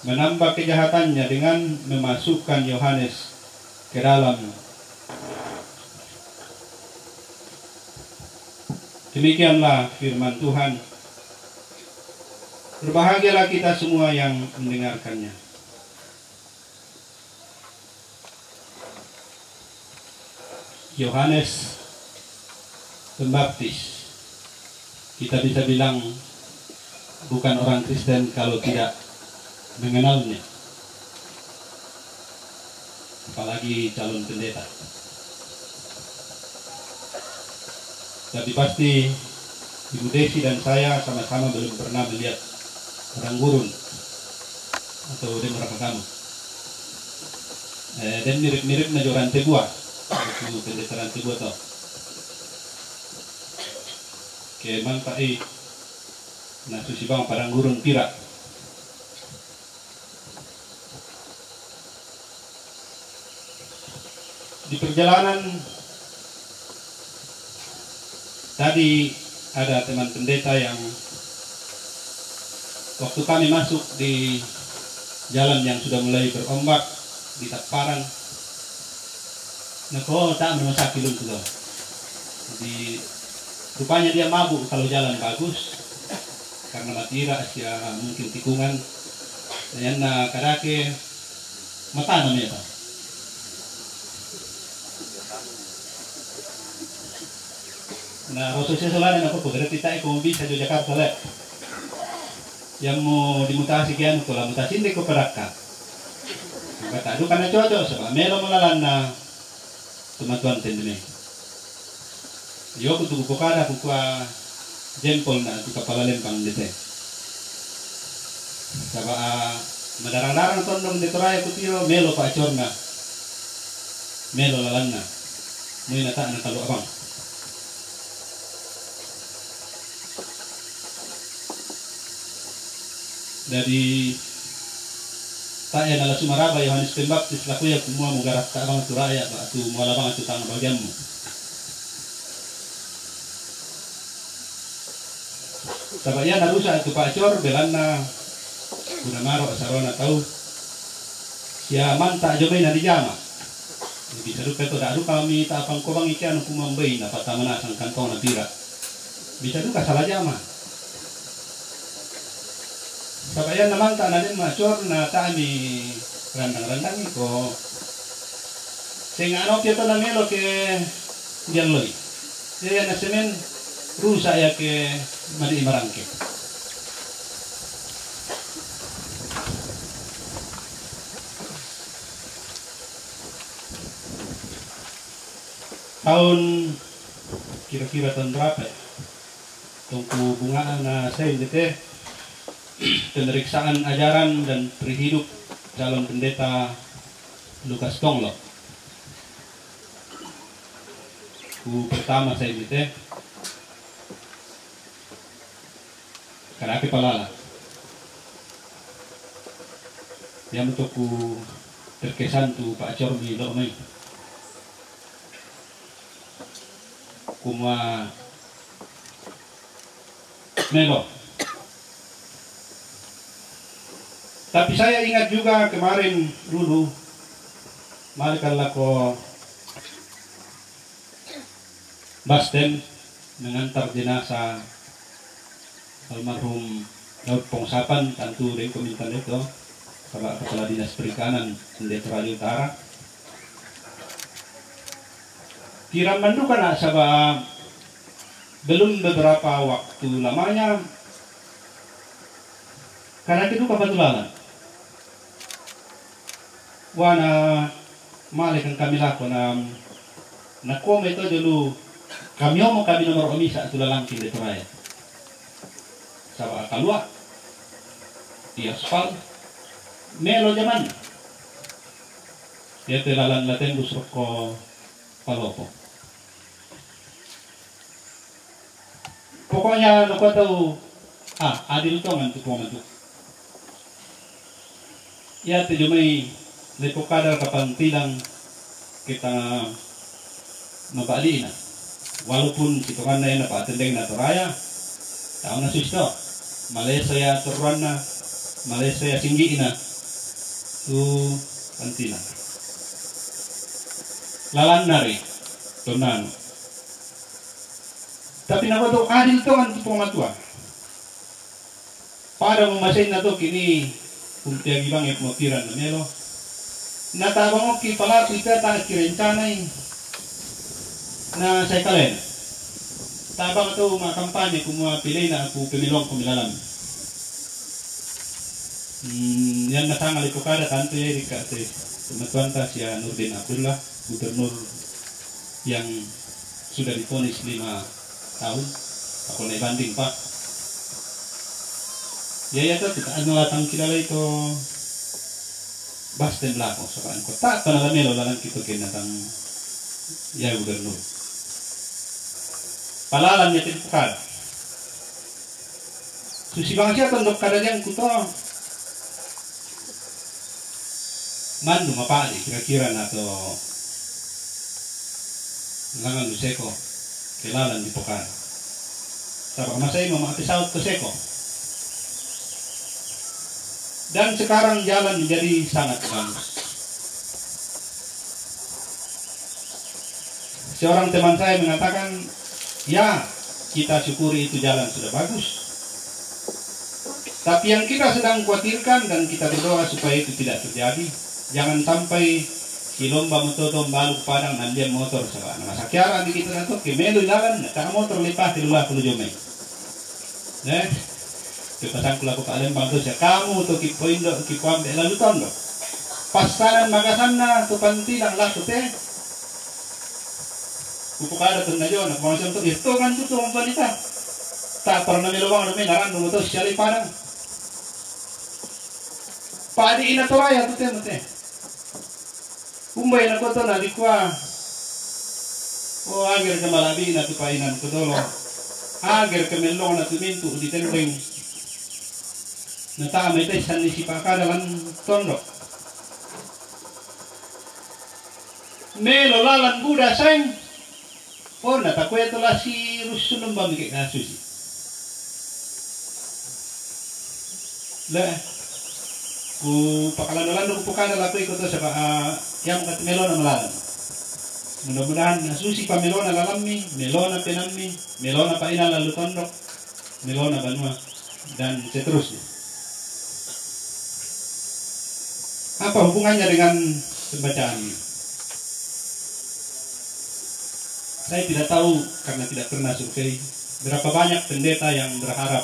menambah kejahatannya dengan memasukkan Yohanes ke dalam. Demikianlah firman Tuhan. Berbahagialah kita semua yang mendengarkannya. Yohanes Pembaptis, kita bisa bilang bukan orang Kristen kalau tidak mengenalnya, apalagi calon pendeta. Tapi pasti Ibu Desi dan saya sama-sama belum pernah melihat orang gurun atau demar kamu. Dan mirip-mirip na joran tebua, itu pendeta tebua tau. Kaya man tayo nasusibang parang gurun tira. Di perjalanan tadi ada teman pendeta yang waktu kami masuk di jalan yang sudah mulai berombak di Takparan, nako tak menusa kilom tuh. Jadi rupanya dia mabuk kalau jalan bagus karena matira siya mungkin tikungan. Ayan na kadake mata namanya. Nah, waktu saya selain aku berarti tak ikut bisa di Jakarta lek. Yang mau dimutasi kian kalau mutasi ini ke Perakka. Kata aduh karena cocok sebab melo melalan na teman-teman tendene. Yo kutu bukada kukua jempol na tu kepala lempang dete. Sabah madarang-darang tondong di Toraya kutiro melo pa acorna. Melo lalan na. Muy nata na kalau abang. Dari tanya nala Sumaraba Yohanes Pembaptis laku ya kumua mugarap ka abang turaya ba tu mualabang atu tang bagianmu. Sabaya narusa atu pacor belana kuna maro sarona tau sia manta jomay na di jama. Bisa duka to daru kami ta apang ko bang ikan kumambay na patamana sang kantong na tira. Bisa duka salah jama. Sabaya naman ta nanin macor na tami randang-randang ko. Sing ano kito na melo ke dialoy. Jadi na semen rusa ya ke mali marangke. Tahun kira-kira tahun berapa ya? Tungku bungaan na saya dite pemeriksaan ajaran dan perhidup calon pendeta Lukas Tonglo. Ku pertama saya dite karena palala. Yang untuk ku terkesan tu Pak Corbi lo mai. Kuma melo. Tapi saya ingat juga kemarin dulu malaikat ko Basten mengantar jenazah almarhum Daud Pongsapan tentu dari komentar itu kepala dinas perikanan di Toraja Utara. Kira mandu kana sabab belum beberapa waktu lamanya karena itu kebetulan wana malik ang kami lako na kome ito dulu kami nomor omisa ito lalangkin dito raya sa kalwa di aspal melo jaman ito lalan laten busok ko paloko pokoknya naku tahu adil to mantuk ya tejumai lepo kadar kapan tilang kita mabali na walaupun situkan na yun napatendeng na toraya tao na susto Malaysia ya turuan na Malaysia ya singgi na tu pantina lalan nari tunan tapi nama tu adil tu kan tipu matua pada memasin na to kini kumtiagi bang ek motiran na melo natabang ki pala kita ta kirencanay na saya kalen tabang to mga kampanya kung pilay na ako pemilong kumilalam yan natangal ko kada tanto ya kasi tumatuanta siya Nurdin Abdullah gubernur yang sudah divonis 5 tahun ako na ibanding pa ya to ano latang kilala ito Basten lako sa kan ko ta panalamelo lalang kito kinatang ya gubernur palalan niya tinpukad susibang siya tandok kadalian kuto mandu mapali kira-kira na to langan luseko kilalan di pukad sa pagmasay mo maapisaut ko seko. Dan sekarang jalan menjadi sangat bagus. Seorang teman saya mengatakan, ya kita syukuri itu jalan sudah bagus. Tapi yang kita sedang khawatirkan dan kita berdoa supaya itu tidak terjadi. Jangan sampai kilomba motor baluk padang nandian motor sa nama sakyara di kita nato kemelo jalan na motor lipat di luar puluh jomay. Kepasang kula ko kaalim bangto siya kamu to kipoindo kipuambe lalu tondo pasaran magasan na to pantilang lato te upukada to na yon na kumasan to ito kan to ang balita ta parang namiluwang na may narando mo to siya liparang paadi inatoraya to te kumbay na ko to na di kwa o agar ka malabi na to painan ko dolo agar ka melong na tuminto di tendeng natamay tayo sa nisipaka dalam tondo. Melo lalan Buddha sayang. Oh, natakwento la si Rusunong bamigay kasusi. La, ku pakalanolan ko pukana lakoy ko to sa yang kat melo na malalan. Mudah-mudahan nasusi pa melo na lalami, melo na pinami, melo na paina lalu tondo, melo na banua dan seterusnya. Apa hubungannya dengan pembacaan ini? Saya tidak tahu karena tidak pernah survei berapa banyak pendeta yang berharap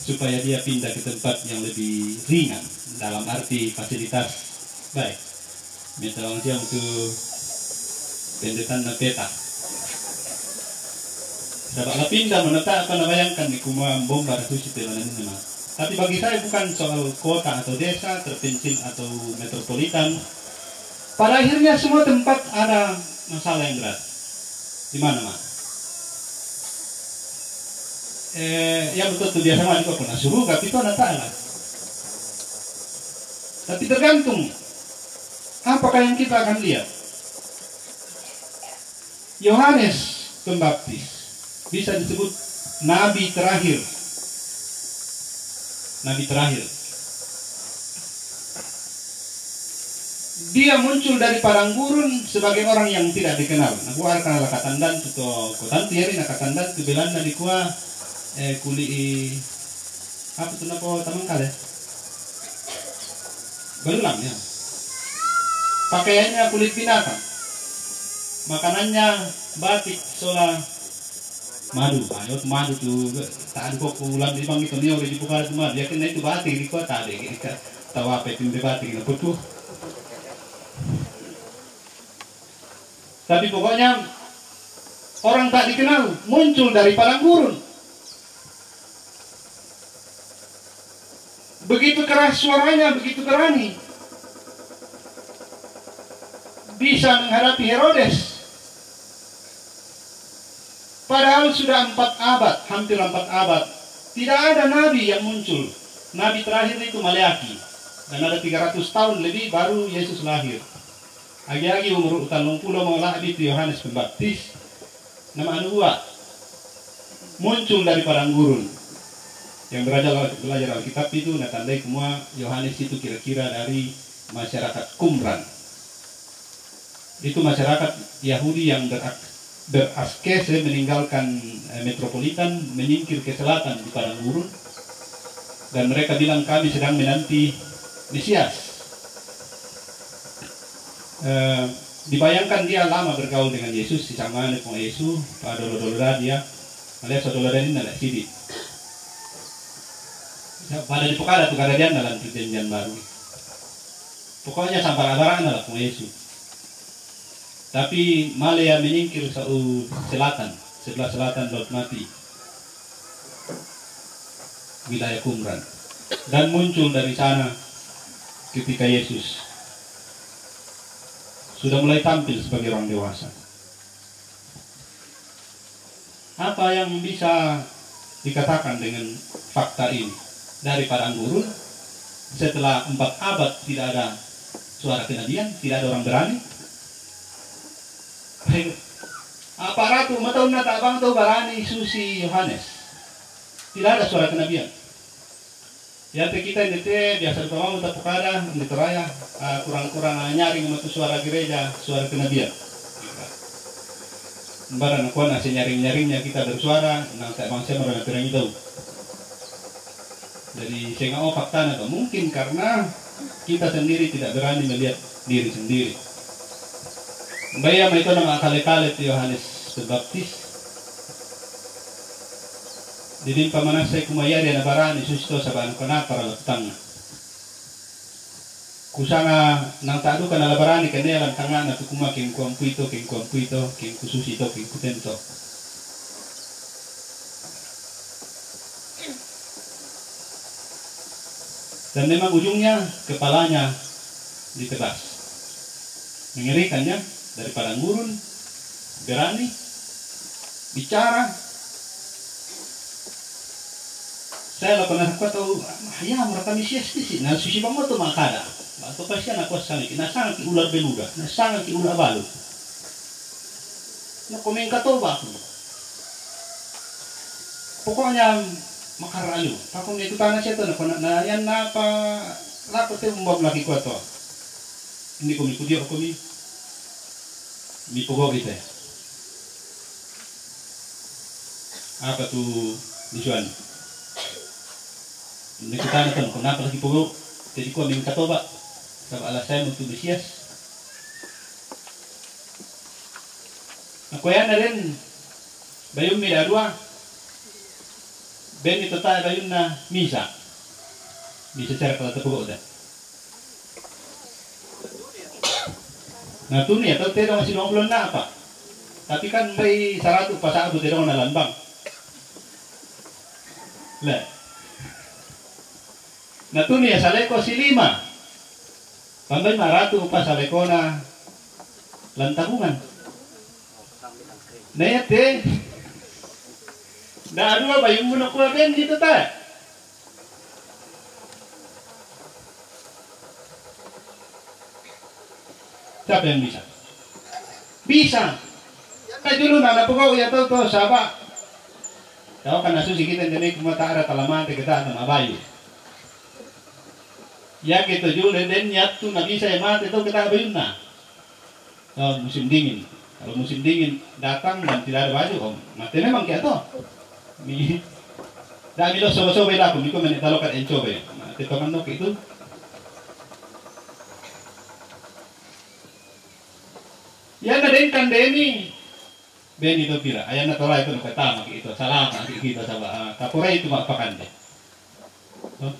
supaya dia pindah ke tempat yang lebih ringan dalam arti fasilitas baik. Misalnya dia untuk pendeta na peta. Dapat pindah menetap apa nabayangkan di kumah bomba rasusi teman nama. Tapi bagi saya bukan soal kota atau desa, terpencil atau metropolitan. Pada akhirnya semua tempat ada masalah yang berat. Di mana-mana. Yang betul biasa mah juga pernah suruh, tapi itu anak ta'ala. Tapi tergantung apakah yang kita akan lihat. Yohanes Pembaptis bisa disebut nabi terakhir. Nabi terakhir. Dia muncul dari padang gurun sebagai orang yang tidak dikenal. Aku akan katandan tuto kotan tiari na katandan tu belanda di kuah kuli apa tu napo tamang kale. Berulang ya. Pakaiannya kulit binatang. Makanannya batik sola madu, ayo madu tu tak ada kok ulang di bang itu ni orang di bukan tu madu, ya kena itu batik di kota deh, kita tahu apa itu batik itu betul. Tapi pokoknya orang tak dikenal muncul dari padang gurun. Begitu keras suaranya, begitu berani, bisa menghadapi Herodes. Padahal sudah 4 abad, hampir 4 abad, tidak ada nabi yang muncul. Nabi terakhir itu Maleaki. Dan ada 300 tahun lebih baru Yesus lahir. Agi-agi umur utan 60 mengolah itu Yohanes Pembaptis. Nama anuwa muncul dari padang gurun. Yang belajar Alkitab itu natandai semua Yohanes itu kira-kira dari masyarakat Qumran. Itu masyarakat Yahudi yang beraskese meninggalkan metropolitan, menyingkir ke selatan di padang gurun. Dan mereka bilang kami sedang menanti Mesias. Dibayangkan dia lama bergaul dengan Yesus, si sama dengan Yesus, pada dolo-dolo dia, alias dolo ini nala sidik. Pada di pokada tu kada dia dalam perjanjian baru. Pokoknya sampai abaran lah dengan Yesus. Tapi Malaya menyingkir selatan, sebelah selatan Laut Mati, wilayah Qumran, dan muncul dari sana ketika Yesus sudah mulai tampil sebagai orang dewasa. Apa yang bisa dikatakan dengan fakta ini? Dari padang gurun, setelah 4 abad tidak ada suara kenabian, tidak ada orang berani. Apa ratu matau na tabang to barani susi Yohanes. Tidak ada suara kenabian. Ya kita ini biasa doang untuk pokada di teraya kurang-kurang nyaring untuk suara gereja, suara kenabian. Barang aku nasi nyaring-nyaringnya kita bersuara, nang tak bangsa mereka terang itu. Jadi saya nggak mau fakta itu mungkin karena kita sendiri tidak berani melihat diri sendiri. Bayam itu nama kali-kali Yohanes Pembaptis. Didin pamanas saya kumaya dia nabarani susto saban kena para letang. Kusanga nang tadu kana labarani kene lan tangan na tukuma king kuampuito king kususito king kutento. Dan memang ujungnya kepalanya ditebas. Mengerikannya dari padang gurun, berani bicara. Saya pernah tahu, ya mereka Mesias sih. Nah susi bango tu makada. Atau pasti anak kuas kami. Nasang ki ular beluga, nasang ki ular balu. Nah komen kato ba? Pokoknya makaralu. Ako may tutana siya to na yan na pa lapo te umbab laki ko to. Hindi ko mikudio ako mi pugo kita. Apa tu Juan? Hindi ko tana to kung napa laki pugo. Jadi ko aming katoba. Sa alasay mo tu Mesias. Ako yan na rin. Bayong may darwa. Ben itu tayo bayun na misa. Misa cara kalau terpukul dah. Nah tu ni atau tidak masih belum na apa. Tapi kan may saratu pasado tidak na lambang. Le. Nah tu ni saleko si 5. Pambay maratu pa saleko na lantabungan. Nayate. Dah dua bayung muna kuha ben dito tayo. Siapa yang bisa? Bisa. Yan dulu na napukaw yato to saba. Tahu kan nasusi kita jadi kumatara talamante kita na mabayo. Ya gitu juga dan nyatu na bisa yang mati itu kita bayun na. So, musim dingin. Kalau musim dingin datang dan tidak ada baju, mati memang kayak to. Dami lo sobo-sobo ila ko, di ko manitalokan enchobe. Tito manok itu. Yan na din kandeni. Ben itu pira. Ayan na tola itu nakatama kita. Salamat kita sa kapuray itu mapakande. So,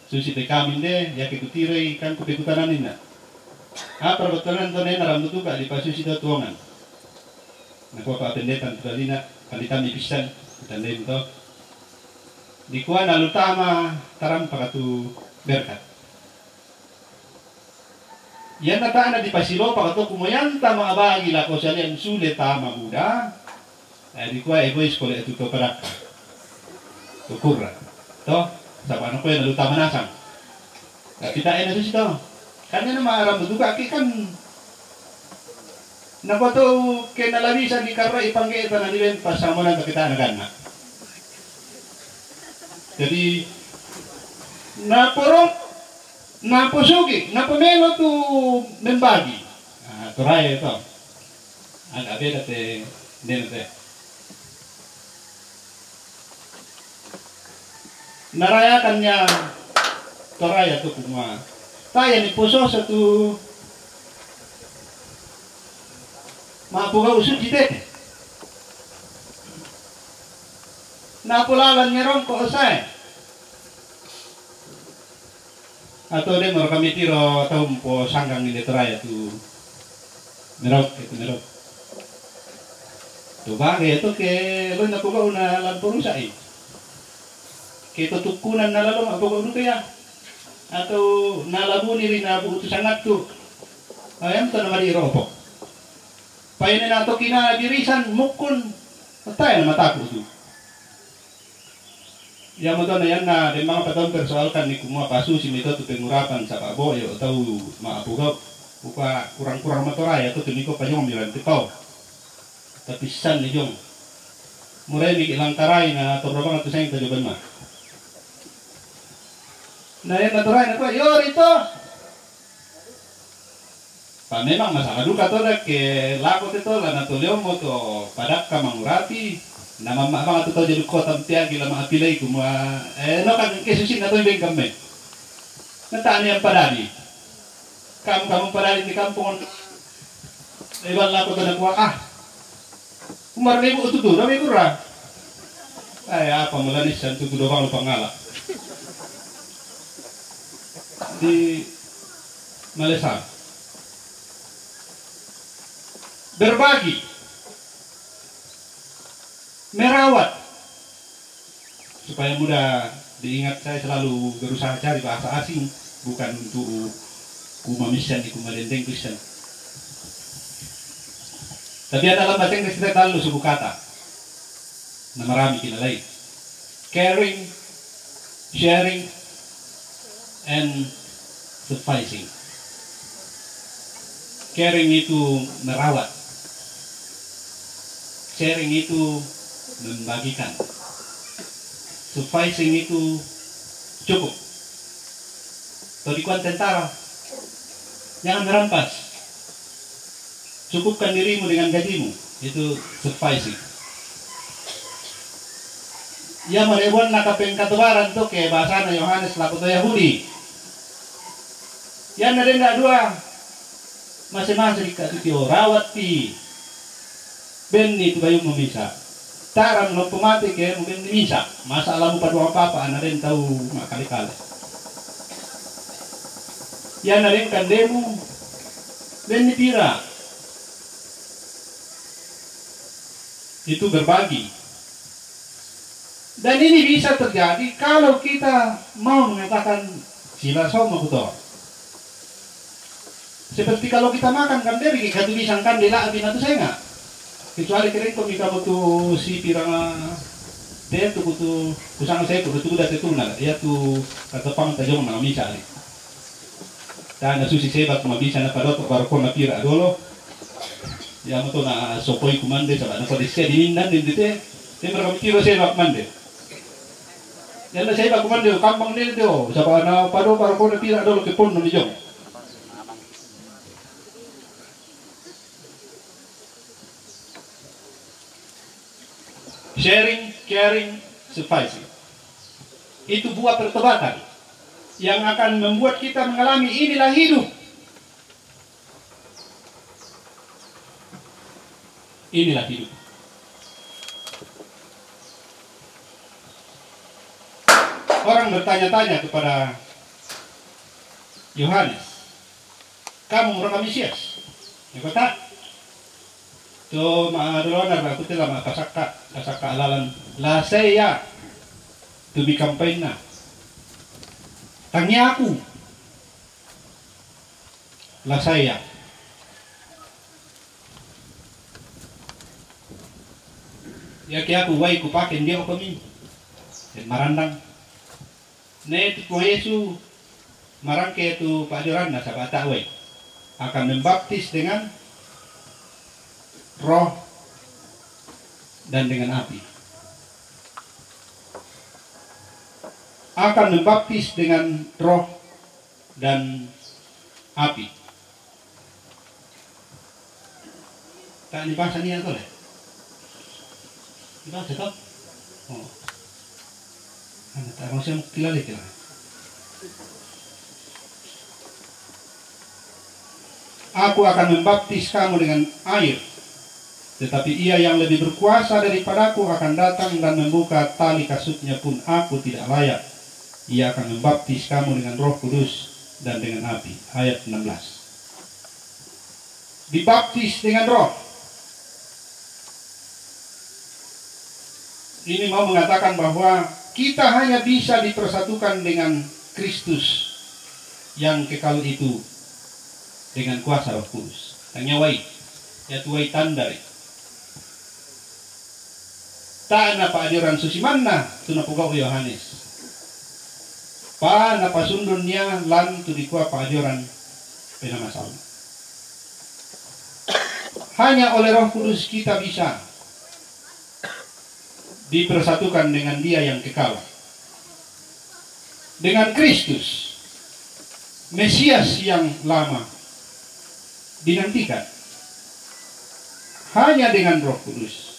susi te kami de, ya kita tiray kan kupikutanan nina. Perbetulan to nena rambutu ka di pasusi to tuangan. Nakuha pa atendetan tudalina. Kalitan ipisan dan lain to di kuan alutama taram pakatu berkat yan nataan na di pasilo pakatu kumuyanta mga bagi la ko salian sulit tama muda di kuan egois ko itu to para tukurra to sa ano ko yan alutama nasang Tapi tak enak situ. Karena nama rambut juga kan napa tu kena labisa di karra ipangge tanah di ben pasamunan kita anak-anak. Jadi naporong naposugi napomelo tu membagi. Ah, toray ito. Agak beda te dente. Narayakannya toraya tu kuma. Tayo ni puso sa tu mapuga usut jite. Napulalan niya ron ko asay. Atau dia mau kami tiro atau po sanggang ini teraya tu merok itu merok. Tu bagay itu ke lo na puga una lampuru sai. Kita tukunan na lalo mapuga uno kaya. Atau nalabuni rin na buto sangat tu. Ayam to na mariropok. Painin nato kinabirisan mukun. Patay na matako tu. Yang mo na yan na di mga patong persoalkan ni kumua pasusi ito tu pengurapan sa kaboyo atau maapugaw upa kurang-kurang matoray atau tuniko pa yung miran tito tapisan ni yung muray mig ilang taray na tobrabang ato sa yung tajuban ma na yan matoray na ko yo rito pa memang masalah duka to na ke lakot ito la natulyo mo to padak ka mangurati na mga totoo dyan ko tampiag ila mga pilay ko no kan kesusin na to yung kami nataan niya padali kamong padali ni kampung iban lang ko to nagkuha umarali mo ututo may kura ay apa mulanis yan tutudo kang pangala di Malesang berbagi merawat supaya mudah diingat. Saya selalu berusaha cari bahasa asing bukan untuk kumamisyan di kumalendeng Kristen, tapi dalam bahasa Inggris kita terlalu suku kata na marami kinalay caring, sharing, and sufficing. Caring itu merawat, sharing itu membagikan, sufficing itu cukup. Todikuan tentara, jangan merampas, cukupkan dirimu dengan gajimu, itu sufficing. Ya merewon nakapeng katubaran tuh ke bahasa na Yohanes laku to Yahudi. Yan na rin na dua, masing-masing katutyo rawat ti benni tu kayo memisa. Taram no pumati ke mungkin dimisa. Masalah mo pa dua papa na rin tahu makali-kali. Yan na rin kandemu benni tira. Itu berbagi. Dan ini bisa terjadi kalau kita mau mengatakan sila soma kuto. Seperti kalau kita makan kan dari kita bisa kan dela abin atau saya nggak. Kecuali kering kok kita butuh si pirang dia tuh butuh usang saya tuh udah tuh nggak ya tuh kata pang tajong nggak bisa nih. Dan susi saya bakal bisa na padot baru kau na pira dulu. Ya mau tuh na sopoi kumande sama na kondisi dinindan di dite. Dia mereka tiro saya bak mande. Yan na saya bak kumande kampang nil tuh. Sama na pado baru kau na pira dulu ke pon nih jong. Sharing, caring, sufficing. Itu buah pertobatan yang akan membuat kita mengalami inilah hidup. Inilah hidup. Orang bertanya-tanya kepada Yohanes, kamu merupakan Mesias? Ya kata, so maadolonar aku telah makasaka alalan la saya to be campaign na tanya aku la saya ya kaya aku wai ku pakai dia kami dan marandang ne tu Yesus marangke itu pajoran na sabat tawe akan membaptis dengan roh dan dengan api. Akan membaptis dengan roh dan api. Tak dibahas ni atau le? Dibahas tak? Oh, tak maksudnya kilala kita. Aku akan membaptis kamu dengan air, tetapi ia yang lebih berkuasa daripadaku akan datang dan membuka tali kasutnya pun aku tidak layak. Ia akan membaptis kamu dengan Roh Kudus dan dengan api. Ayat 16. Dibaptis dengan roh. Ini mau mengatakan bahwa kita hanya bisa dipersatukan dengan Kristus yang kekal itu dengan kuasa Roh Kudus. Tanyawai, ya tuai tandari. Tak na paanjuran susimanna tu na pugau Yohanes. Pa na pasundun niya lan tu dikua paanjuran penamasal. Hanya oleh Roh Kudus kita bisa dipersatukan dengan Dia yang kekal. Dengan Kristus, Mesias yang lama dinantikan. Hanya dengan Roh Kudus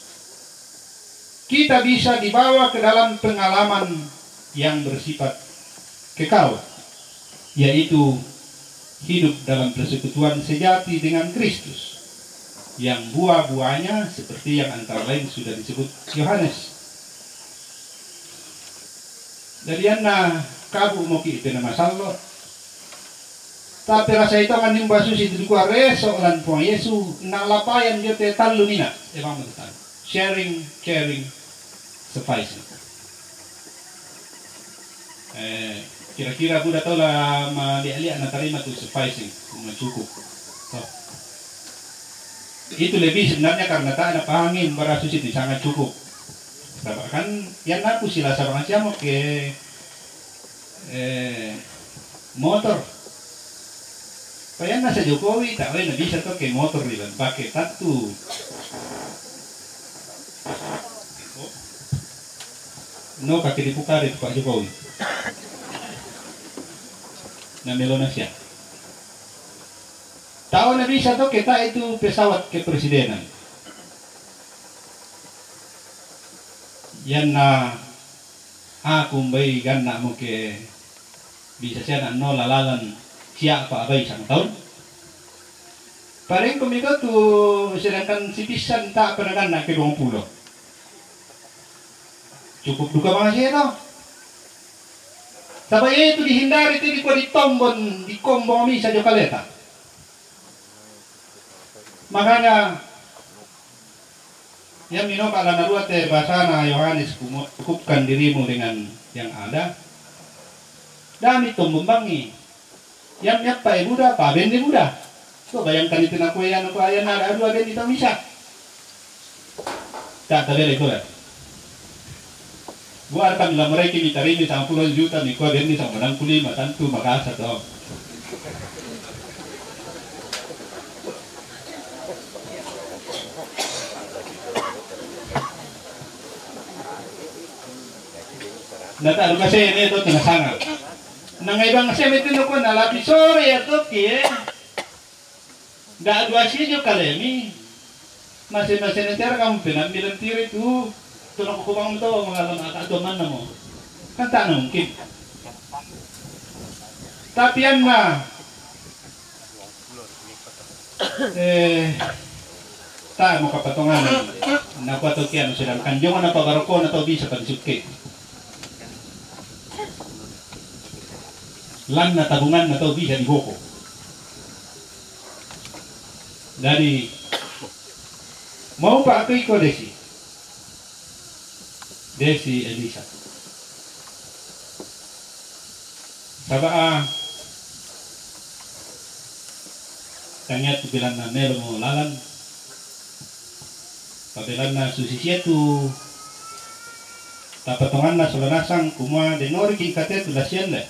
kita bisa dibawa ke dalam pengalaman yang bersifat kekal, yaitu hidup dalam persekutuan sejati dengan Kristus, yang buah-buahnya seperti yang antara lain sudah disebut Yohanes. Dalian na kabu mo ki ipinamasalot. Tapi rasa itu akan dimbasuh itu dikuah resolan po Yesu nalapayan yo te talunina. Ebang mo tayo. Sharing, caring, sufficing. Kira-kira budak tahu lah maliak-liak na tarima tu sufficing, cukup. So, itu lebih sebenarnya karena tak ada pahangin barasus itu sangat cukup. Sebab kan yang aku sila sabang siamo ke motor. Kaya nasa Jokowi tak na bisa to ke motor nila pakai tattoo. No kaki dibuka itu Pak Jokowi. Na melo na siya. Tahu na bisa to kita itu pesawat kepresidenan. Yan na aku mbay ganna mo ke bisa siya na no lalalan siya pa abay isang taon. Pareng kumiko tu sedangkan si Pisan tak pernah ganna ke 20. Cukup duka mga siya no. Sabay itu dihindari itu di tombon di kombo kami sa Jokaleta. Makanya yang minum kalau naruat bahasa na Yohanes cukupkan dirimu dengan yang ada. Dami tombong bangi. Yang pa Buddha, pa ben di Buddha. So bayangkan itu na kuya na kuya na ada dua ben itu bisa. Tak terlele ko lah. Buat kami lah mereka ditarini 10 juta ni kuya ben ni sama 65 tentu makasa toh. Nata ano kasi ini itu tinasangan. Nang ibang kasi may tinukon na lapi sorry ato kiye. Da dua sinyo kalemi. Masih nentera kamu pinambilan tiri tu. Tulong ko kubang to mga lamang na mo. Kan tak na mungkin. Tapi yan na tayo mo kapatungan. Napato kiyan silang kanjong na pabaroko na to bisa pagsukit. Lang na tabungan na to bisa diboko. Dari mau pa ako iko Desi Elisa. Sabaa tanya tu bilang na melo mo lalan. Pabilan na susisya tu tapatungan na sulanasang kumwa denori king katet ulasyan le.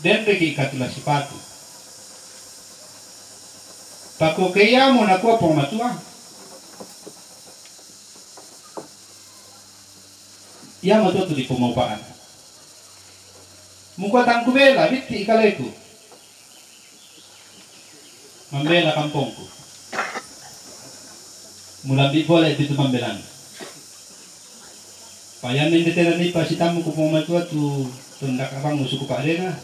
Den reki katula sipatu. Pako kaya mo na ko matua. Ia matua tu di pemupaan. Muka tangku bela bitti ikaleku. Membela kampungku. Mulambi boleh itu membelan. Payan ini tera ni pasitamu ku pematua tu tundak abang musuh ku Pak Dena.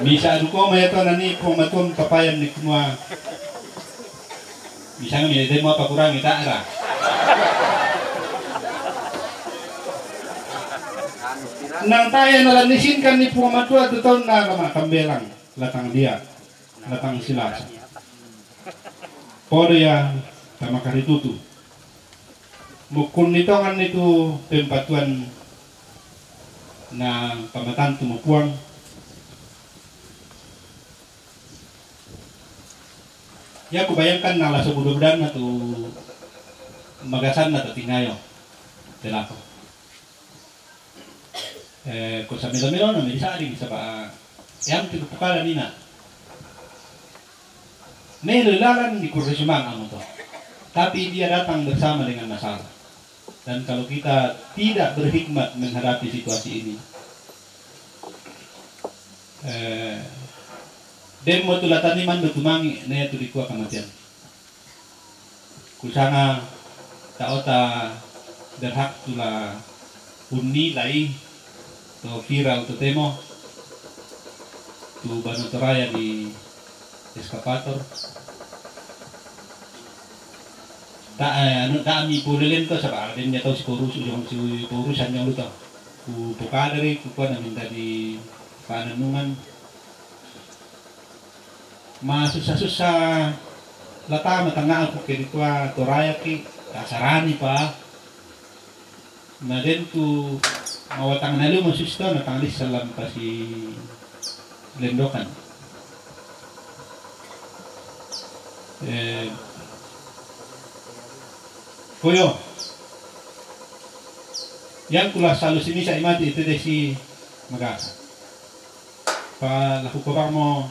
Misa duko maya to nani pematua papayan ni semua. Bisa ngambil demo apa kurang kita ada. Nang tayo nalanisin kan ni pematua tu tahun na kambelang latang dia, latang silasa. Pode yang sama kali tutu. Mukun nitongan itu pempatuan na pamatan tumupuang. Ya aku bayangkan nala sebulan atau magasan atau tingayo delako. Kung sa milo-milo na may saring sa ba yang tinupukalan nina. Nilalalan di kursiman amo to. Tapi dia datang bersama dengan masalah. Dan kalau kita tidak berhikmat menghadapi situasi ini, demo tulataniman betumangi na itu dikuah kematian. Kusanga taota derhak tula unni lai to viral to temo tu banotoraya di eskapator. Kami pulilin to sa batin niya to si Purusan yung luto. Ku pukadari, ku pa namin dari pananungan. Masusa-susa lata matanga ako kirikwa toraya ki kasarani pa. Na din tu mawatang nalo masusto natanglis salam pa si Lendokan. Kuyo, yang kulah selalu sini saya mati itu desi magasa. Pa laku ko mo,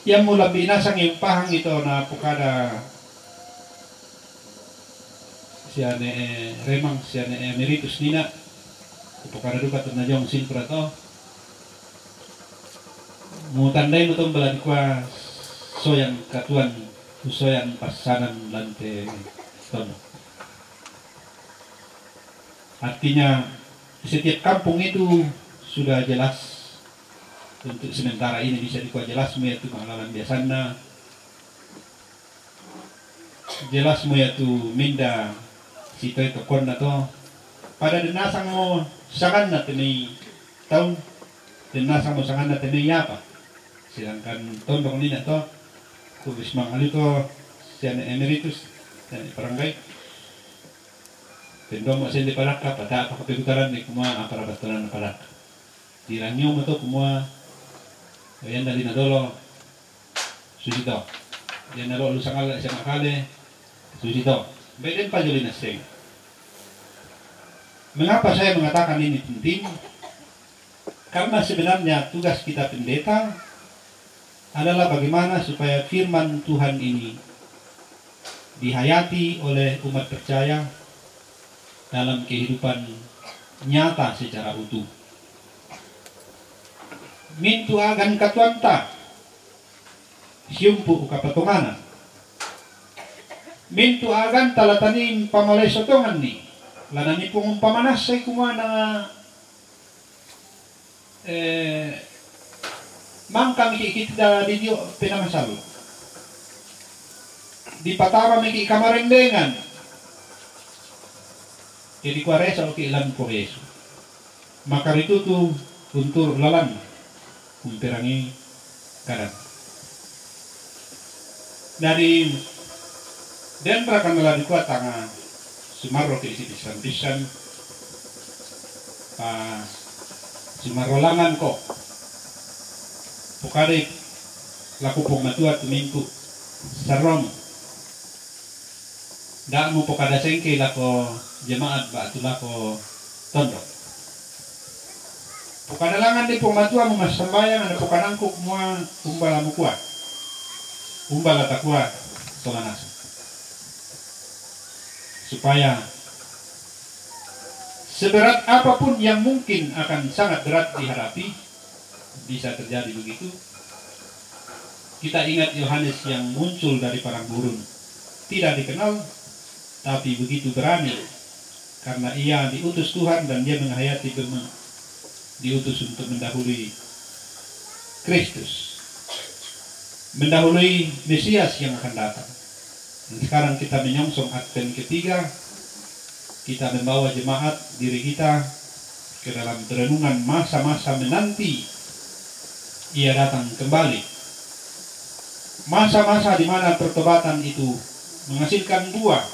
yang mula binasang yung pahang ito na pukada siya ne remang siya ne emeritus nina, pukada duka to na jong sinpra to. Mutanday mo tong balad kwa soyan katuan usoyan pasanan lante tono. Artinya setiap kampung itu sudah jelas untuk sementara ini bisa dikuat jelas mu yaitu pengalaman biasana jelas mu yaitu minda sito itu kon to pada dinasang mo sangan na tini tahun dinasang mo sangan na tini apa sedangkan tondong nina to kubis mangali to siya emeritus dan barangay tendong mo siya di palaka pada apa kapigutaran ni kumua para baturan na palaka dirangyo mo to kumua ayan dali na dolo susito yan na lo lusangal siya makale susito beden pa juli na sing. Mengapa saya mengatakan ini penting? Karena sebenarnya tugas kita pendeta adalah bagaimana supaya firman Tuhan ini dihayati oleh umat percaya dalam kehidupan nyata secara utuh. Mintu agan katuanta siyumpu kapatunganan. Mintu agan talatanin pamalay sotongan ni lanani pong pamanas ay kumana mangkang kikita di Dio pinamasalo. Di patara may kikamarendengan. Jadi kuaresa o kiilan po Yesu. Maka rito tu untur lalan kumpirangi kadang. Dari Denra kan nala dikuat tanga sumarro ke isi pisan-pisan sumarrolangan ko. Pukari laku pong matua tumingku sarong ndak mo pokada sengke lako jemaat ba tu lako tondok. Pokadalangan di pematua mo masambayang ana pokanangkuk mua umbala mo kuat. Umbala takwa solanasa. Supaya seberat apapun yang mungkin akan sangat berat dihadapi, bisa terjadi begitu. Kita ingat Yohanes yang muncul dari padang gurun, tidak dikenal, tapi begitu berani, karena ia diutus Tuhan dan dia menghayati diutus untuk mendahului Kristus, mendahului Mesias yang akan datang. Dan sekarang kita menyongsong Advent ketiga, kita membawa jemaat diri kita ke dalam perenungan masa-masa menanti ia datang kembali. Masa-masa di mana pertobatan itu menghasilkan buah.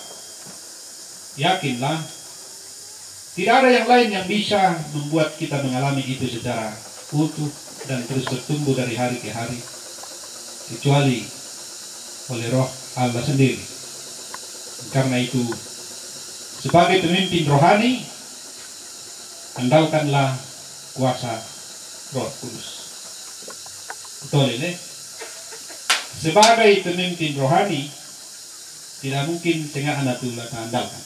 Yakinlah, tidak ada yang lain yang bisa membuat kita mengalami itu secara utuh dan terus bertumbuh dari hari ke hari, kecuali oleh Roh Allah sendiri. Karena itu, sebagai pemimpin rohani, andalkanlah kuasa Roh Kudus. Betul ini? Sebagai pemimpin rohani, tidak mungkin tengah anak tulah andalkan.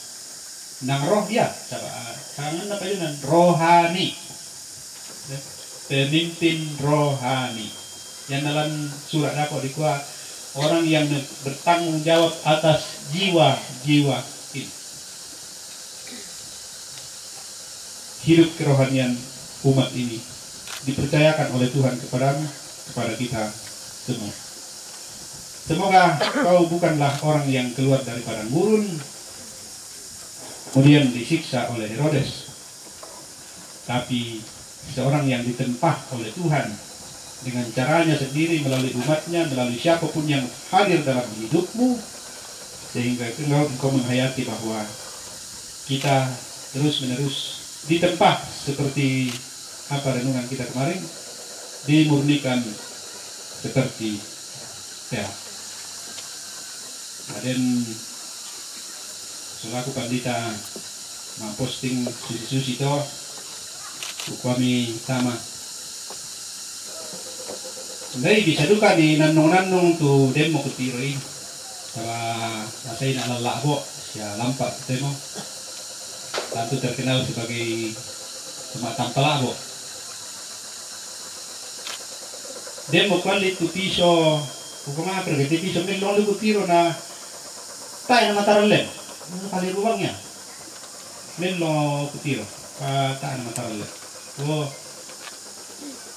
Nang roh dia, kangen apa itu nang rohani, pemimpin rohani. Yang dalam surat aku dikuat orang yang bertanggung jawab atas jiwa-jiwa ini. Hidup kerohanian umat ini dipercayakan oleh Tuhan kepada kita semua. Semoga kau bukanlah orang yang keluar dari padang gurun kemudian disiksa oleh Herodes, tapi seorang yang ditempah oleh Tuhan dengan caranya sendiri, melalui umatnya, melalui siapapun yang hadir dalam hidupmu, sehingga engkau menghayati bahwa kita terus-menerus ditempah seperti apa renungan kita kemarin, dimurnikan seperti perak. Dan selaku pandita memposting susi-susi to kami sama. Jadi bisa duka di nanong-nanong tu demo kutiroy. Sama masay na lalabo siya lampak demo. Tanto terkenal sebagai tumatang palabo. Demo kuali tu piso, kung mga pergati piso may lolo kutiro na tayo na mataralen. Kali ruangnya, melo kutiro, tak ada masalah. Oh,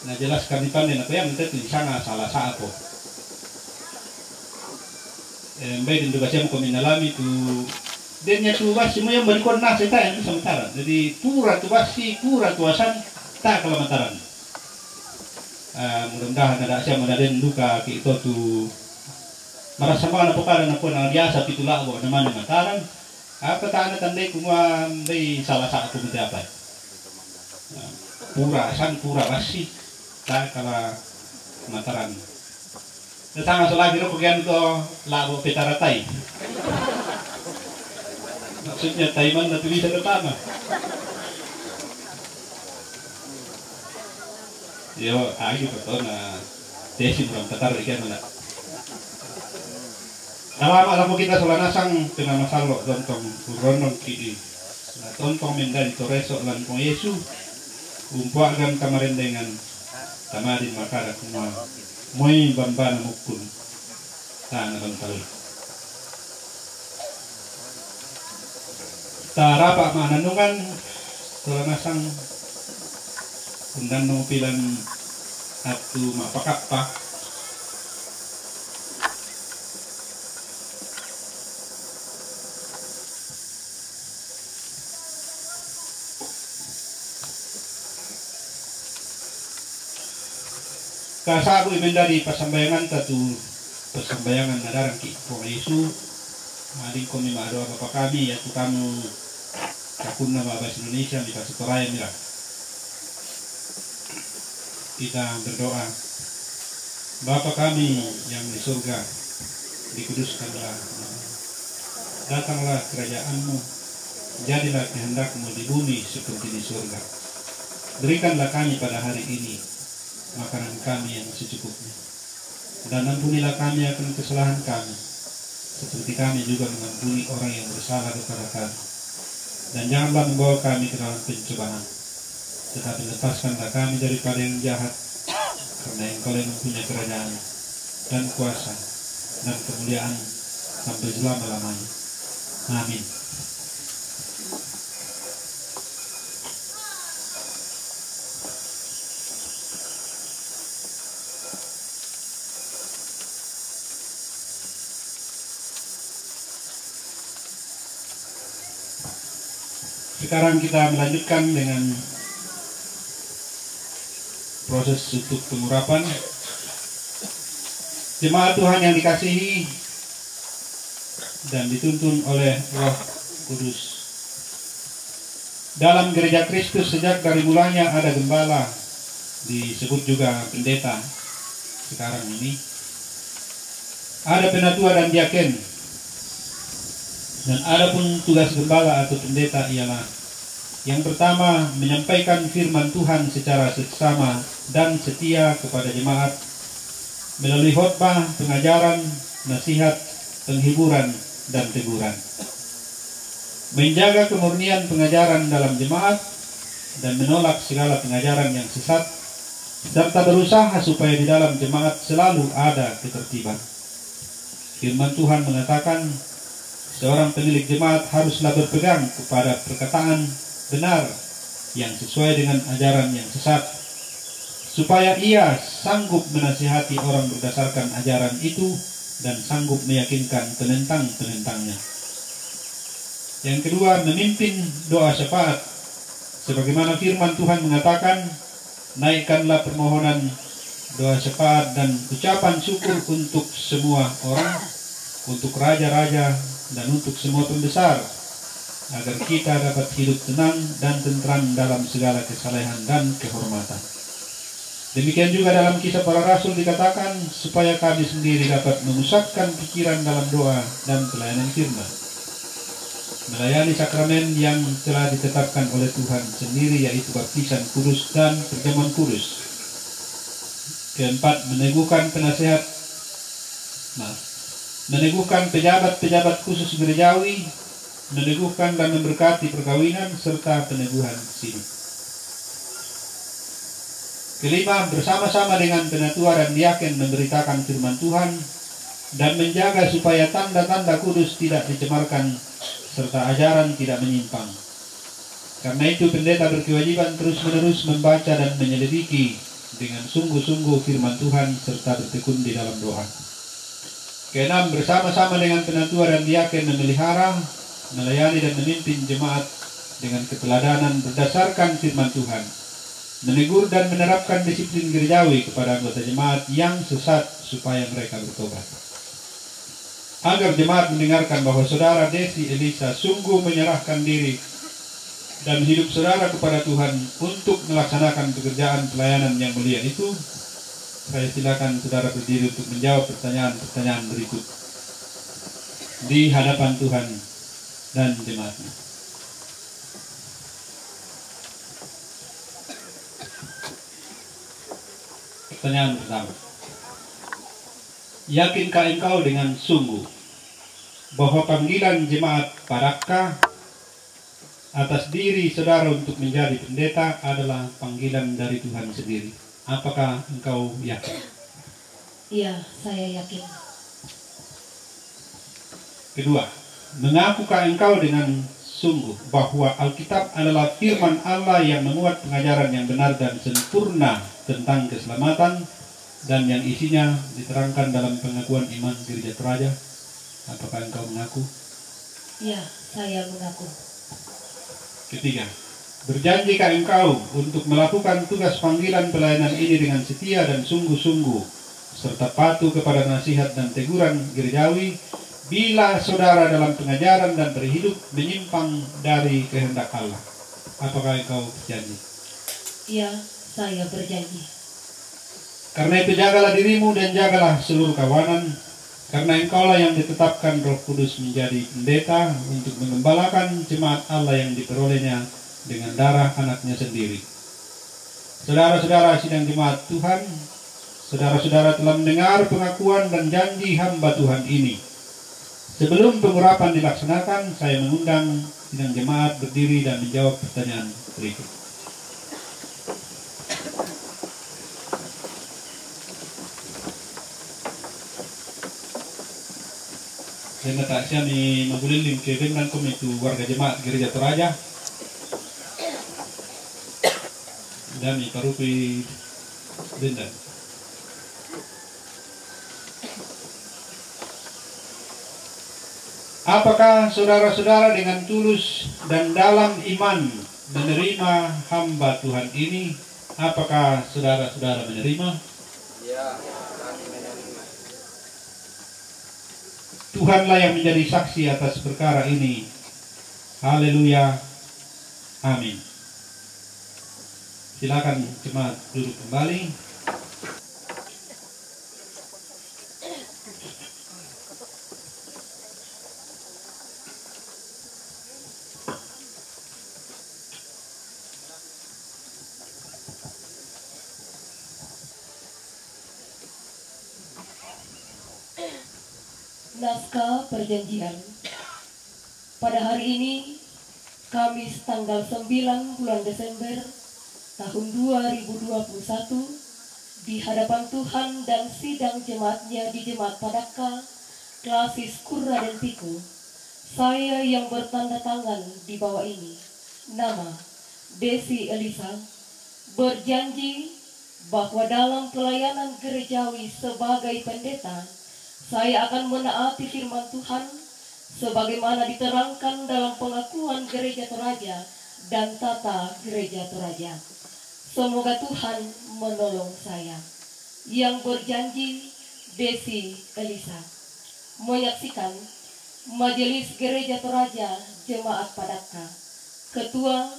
nah jelaskan di pandai, apa yang itu di sana salah satu. Baik untuk baca kominalami itu, dia tu basi semua yang berikut nasi tak yang sementara. Jadi pura tu basi, pura tuasan tak kalau mataran. Mudah-mudahan ada siapa manaden duka kita tu merasa mana pokaran apa yang biasa pitulah buat nama mataran. Apa tanah tandai kumwa may salah satu mesti apa? Pura basi tak kala mataran. Datang lagi ro kugian ko labo petaratai. Maksudnya taiman na tulis sa tama. Yo, agi to na desin from tatar ikan na. Alam mo kita solanasang pinamasalok dontong uronon kidi. Dontong mendan toreso lan kong Yesu. Umpuagan kamarin dengan tamarin makara kuma moy bamba na mukun. Tana bang talul. Tarapa mananungan solanasang undan no pilan atu mapakapa. Kasabu imendari pasambayangan tatu pasambayangan nadarang ki po Yesu maling ko ni maado apa kami yaitu kamu kakuna babas Indonesia di Pasutoraya mira. Kita berdoa, Bapa kami yang di surga, dikuduskanlah Datanglah kerajaan-Mu, jadilah kehendak-Mu di bumi seperti di surga. Berikanlah kami pada hari ini makanan kami yang secukupnya. Dan ampunilah kami akan kesalahan kami, seperti kami juga mengampuni orang yang bersalah kepada kami. Dan janganlah membawa kami ke dalam pencobaan, tetapi lepaskanlah kami daripada yang jahat, karena Engkau yang mempunyai kerajaan dan kuasa dan kemuliaan sampai selama-lamanya. Amin. Sekarang kita melanjutkan dengan proses untuk pengurapan. Jemaat Tuhan yang dikasihi dan dituntun oleh Roh Kudus. Dalam gereja Kristus sejak dari mulanya ada gembala, disebut juga pendeta. Sekarang ini ada penatua dan diaken. Dan adapun tugas gembala atau pendeta ialah yang pertama, menyampaikan firman Tuhan secara seksama dan setia kepada jemaat melalui khotbah, pengajaran, nasihat, penghiburan, dan teguran. Menjaga kemurnian pengajaran dalam jemaat dan menolak segala pengajaran yang sesat, serta berusaha supaya di dalam jemaat selalu ada ketertiban. Firman Tuhan mengatakan, seorang pemilik jemaat haruslah berpegang kepada perkataan benar yang sesuai dengan ajaran yang sesat, supaya ia sanggup menasihati orang berdasarkan ajaran itu dan sanggup meyakinkan penentang-penentangnya. Yang kedua, memimpin doa syafaat. Sebagaimana firman Tuhan mengatakan, naikkanlah permohonan, doa syafaat dan ucapan syukur untuk semua orang, untuk raja-raja dan untuk semua pembesar, agar kita dapat hidup tenang dan tentram dalam segala kesalehan dan kehormatan. Demikian juga dalam Kisah Para Rasul dikatakan, supaya kami sendiri dapat memusatkan pikiran dalam doa dan pelayanan firman, melayani sakramen yang telah ditetapkan oleh Tuhan sendiri, yaitu baptisan kudus dan perjamuan kudus. Keempat, meneguhkan pejabat-pejabat khusus gerejawi, meneguhkan dan memberkati perkawinan serta peneguhan siduk. Kelima, bersama-sama dengan penatua dan diaken memberitakan firman Tuhan dan menjaga supaya tanda-tanda kudus tidak dicemarkan serta ajaran tidak menyimpang. Karena itu pendeta berkewajiban terus-menerus membaca dan menyelidiki dengan sungguh-sungguh firman Tuhan serta bertekun di dalam doa. Keenam, bersama-sama dengan penatua dan diaken memelihara, melayani dan memimpin jemaat dengan keteladanan berdasarkan firman Tuhan, menegur dan menerapkan disiplin gerejawi kepada anggota jemaat yang sesat supaya mereka bertobat. Agar jemaat mendengarkan bahwa saudara Desi Elisa sungguh menyerahkan diri dan hidup saudara kepada Tuhan untuk melaksanakan pekerjaan pelayanan yang mulia itu, saya silakan saudara berdiri untuk menjawab pertanyaan-pertanyaan berikut di hadapan Tuhan dan jemaatnya. Pertanyaan pertama, yakinkah engkau dengan sungguh bahwa panggilan jemaat Parakka atas diri saudara untuk menjadi pendeta adalah panggilan dari Tuhan sendiri? Apakah engkau yakin? Iya, saya yakin. Kedua, mengakukah engkau dengan sungguh bahwa Alkitab adalah firman Allah yang memuat pengajaran yang benar dan sempurna tentang keselamatan dan yang isinya diterangkan dalam pengakuan iman Gereja Toraja? Apakah engkau mengaku? Iya, saya mengaku. Ketiga, berjanjikah engkau untuk melakukan tugas panggilan pelayanan ini dengan setia dan sungguh-sungguh serta patuh kepada nasihat dan teguran gerejawi bila saudara dalam pengajaran dan berhidup menyimpang dari kehendak Allah? Apakah engkau berjanji? Iya, saya berjanji. Karena itu jagalah dirimu dan jagalah seluruh kawanan, Karena engkaulah yang ditetapkan Roh Kudus menjadi pendeta untuk mengembalakan jemaat Allah yang diperolehnya dengan darah anaknya sendiri. Saudara-saudara sidang jemaat Tuhan, saudara-saudara telah mendengar pengakuan dan janji hamba Tuhan ini. Sebelum pengurapan dilaksanakan, saya mengundang sidang jemaat berdiri dan menjawab pertanyaan berikut. Dan tak siya ni maguliling Kevin dan kami itu warga jemaat Gereja Toraja. Dami parupi Linda. Apakah saudara-saudara dengan tulus dan dalam iman menerima hamba Tuhan ini? Apakah saudara-saudara menerima? Ya, kami menerima. Tuhanlah yang menjadi saksi atas perkara ini. Haleluya. Amin. Silakan jemaat duduk kembali. Naskah Perjanjian. Pada hari ini, Kamis tanggal 9 bulan Desember tahun 2021, di hadapan Tuhan dan sidang jemaatnya di Jemaat Padaka, Klasis Kurraden Piku, saya yang bertanda tangan di bawah ini, nama Desi Elisa, berjanji bahwa dalam pelayanan gerejawi sebagai pendeta, saya akan menaati firman Tuhan sebagaimana diterangkan dalam pengakuan Gereja Toraja dan tata Gereja Toraja. Semoga Tuhan menolong saya. Yang berjanji, Desi Elisa. Menyaksikan Majelis Gereja Toraja Jemaat Padaka. Ketua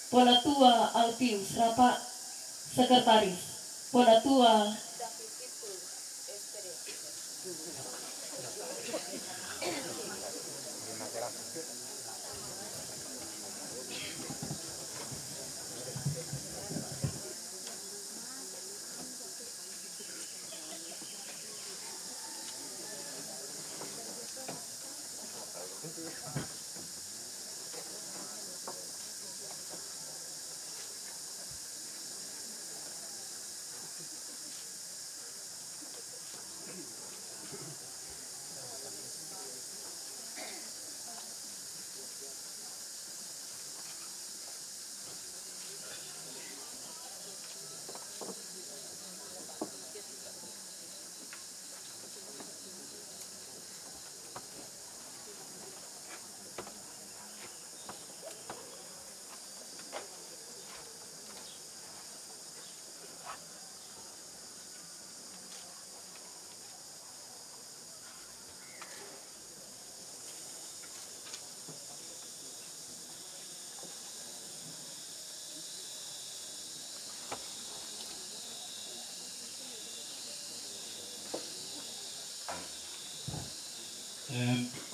Penatua Alpius Rapak, Sekretaris Penatua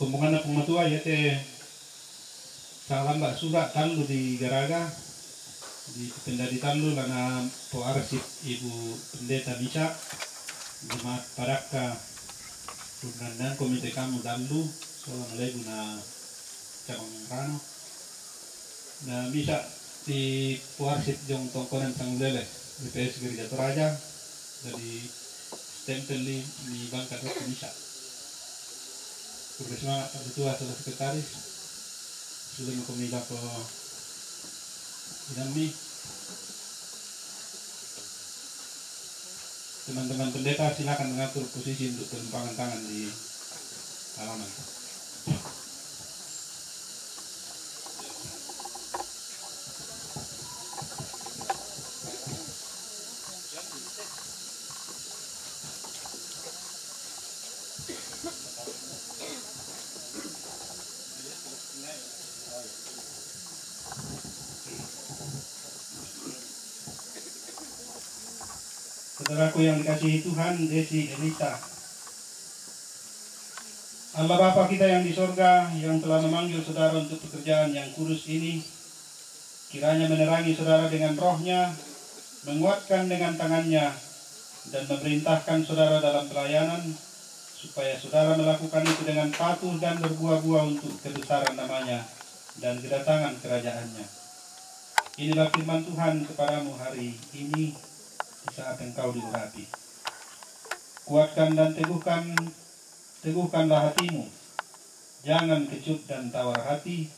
kumbungan na pematua ya te salam mbak surat tanlu di Garaga di pendadi tanlu lana po arsip ibu pendeta Misa Jemaat Padaka dan komite kamu tanlu soal legu na cabang rano na Misa di po arsip jong tongkonan tanglele BPS Gereja Toraja jadi stempel di bangka dokter Misa. Bersama Pak Ketua atau Sekretaris sudah mengkomunikasi ke kami teman-teman pendeta silakan mengatur posisi untuk pelempangan tangan di halaman. Saudaraku yang dikasihi Tuhan, Desi Elisa, Allah Bapa kita yang di sorga, yang telah memanggil saudara untuk pekerjaan yang kudus ini, kiranya menerangi saudara dengan rohnya, menguatkan dengan tangannya, dan memerintahkan saudara dalam pelayanan, supaya saudara melakukan itu dengan patuh dan berbuah-buah untuk kebesaran namanya dan kedatangan kerajaannya. Inilah firman Tuhan kepadamu hari ini di saat engkau diurapi. Kuatkan dan teguhkanlah hatimu, jangan kecut dan tawar hati,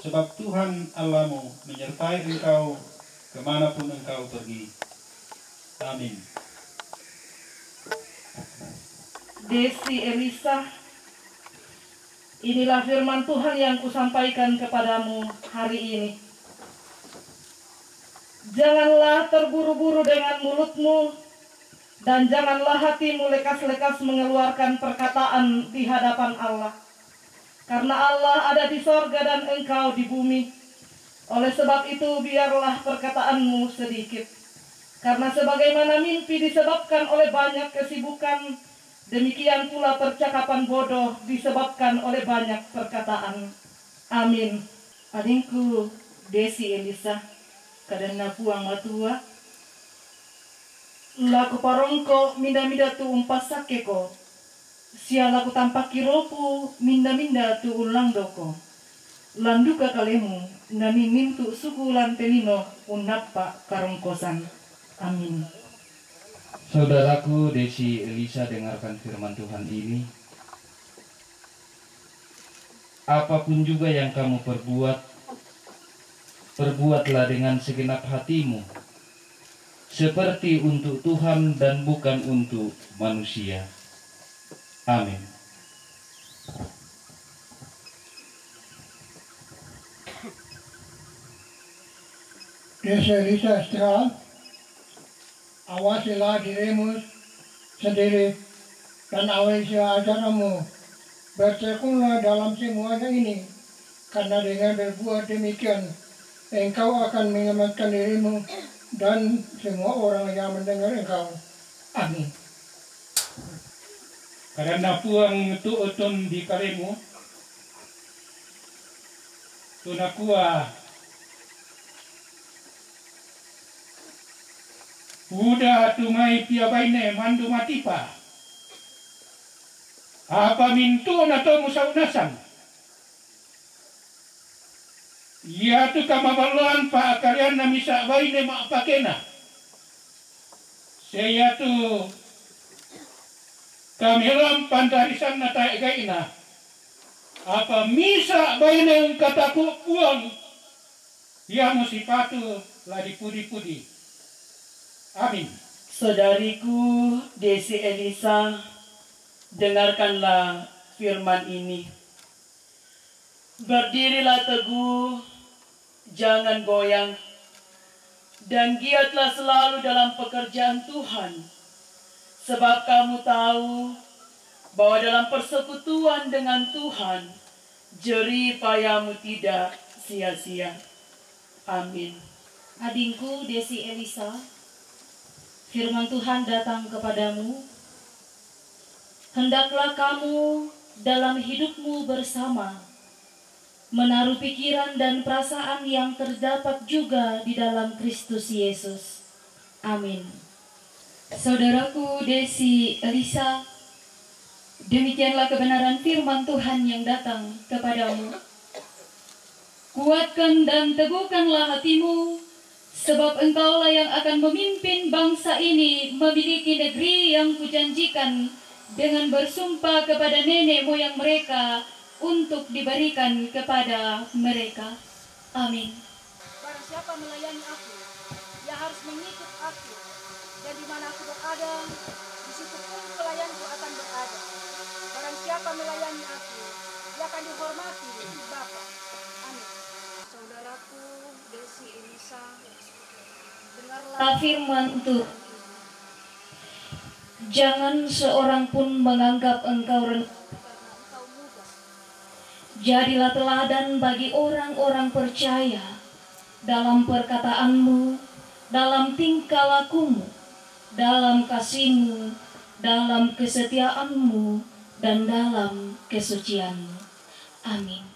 sebab Tuhan Allahmu menyertai engkau kemanapun engkau pergi. Amin. Desi Elisa, inilah firman Tuhan yang kusampaikan kepadamu hari ini. Janganlah terburu-buru dengan mulutmu, dan janganlah hatimu lekas-lekas mengeluarkan perkataan di hadapan Allah. Karena Allah ada di sorga dan engkau di bumi. Oleh sebab itu biarlah perkataanmu sedikit. Karena sebagaimana mimpi disebabkan oleh banyak kesibukan, demikian pula percakapan bodoh disebabkan oleh banyak perkataan. Amin. Adingku Desi Elisa, kadana puang matua, laku parongko minda-minda tu umpasake ko, sia laku tampak kiropu minda-minda tu ulang doko, landuka kalemu nami mintu suku lantenino unapa karongkosan. Amin. Saudaraku Desi Elisa, dengarkan firman Tuhan ini. Apapun juga yang kamu perbuatlah dengan segenap hatimu, seperti untuk Tuhan dan bukan untuk manusia. Amin. Desi Elisa Estra, awasilah dirimu sendiri dan awasi ajaranmu. Bertekunlah dalam semuanya ini, karena dengan berbuat demikian, engkau akan menyelamatkan dirimu dan semua orang yang mendengar engkau. Amin. Karena puang itu utun di kalemu, tunakua udah tumai piabaine mandu matipa. Apa mintu na to musaunasan? Iya tu kamabaluan pa kalian na misa baine maapakena. Saya tu kamilam pandarisan na tayo gaina. Apa misa baine kataku puang? Ia musipatu ladi pudi-pudi. Amin. Saudariku Desi Elisa, dengarkanlah firman ini. Berdirilah teguh, jangan goyang, dan giatlah selalu dalam pekerjaan Tuhan. Sebab kamu tahu bahwa dalam persekutuan dengan Tuhan, jerih payahmu tidak sia-sia. Amin. Adingku Desi Elisa, firman Tuhan datang kepadamu. Hendaklah kamu dalam hidupmu bersama menaruh pikiran dan perasaan yang terdapat juga di dalam Kristus Yesus. Amin. Saudaraku Desi Elisa, demikianlah kebenaran firman Tuhan yang datang kepadamu. Kuatkan dan teguhkanlah hatimu, sebab engkaulah yang akan memimpin bangsa ini memiliki negeri yang kujanjikan dengan bersumpah kepada nenek moyang mereka untuk diberikan kepada mereka. Amin. Barang siapa melayani aku, ia harus mengikut aku, dan di mana aku berada, di situ pun pelayanku akan berada. Barang siapa melayani aku, ia akan dihormati Bapa. Amin. Saudaraku Desi Elisa, dengarlah Firman Tuhan. Jangan seorang pun menganggap engkau rendah. Jadilah teladan bagi orang-orang percaya dalam perkataanmu, dalam tingkah lakumu, dalam kasihmu, dalam kesetiaanmu, dan dalam kesucian-Mu. Amin.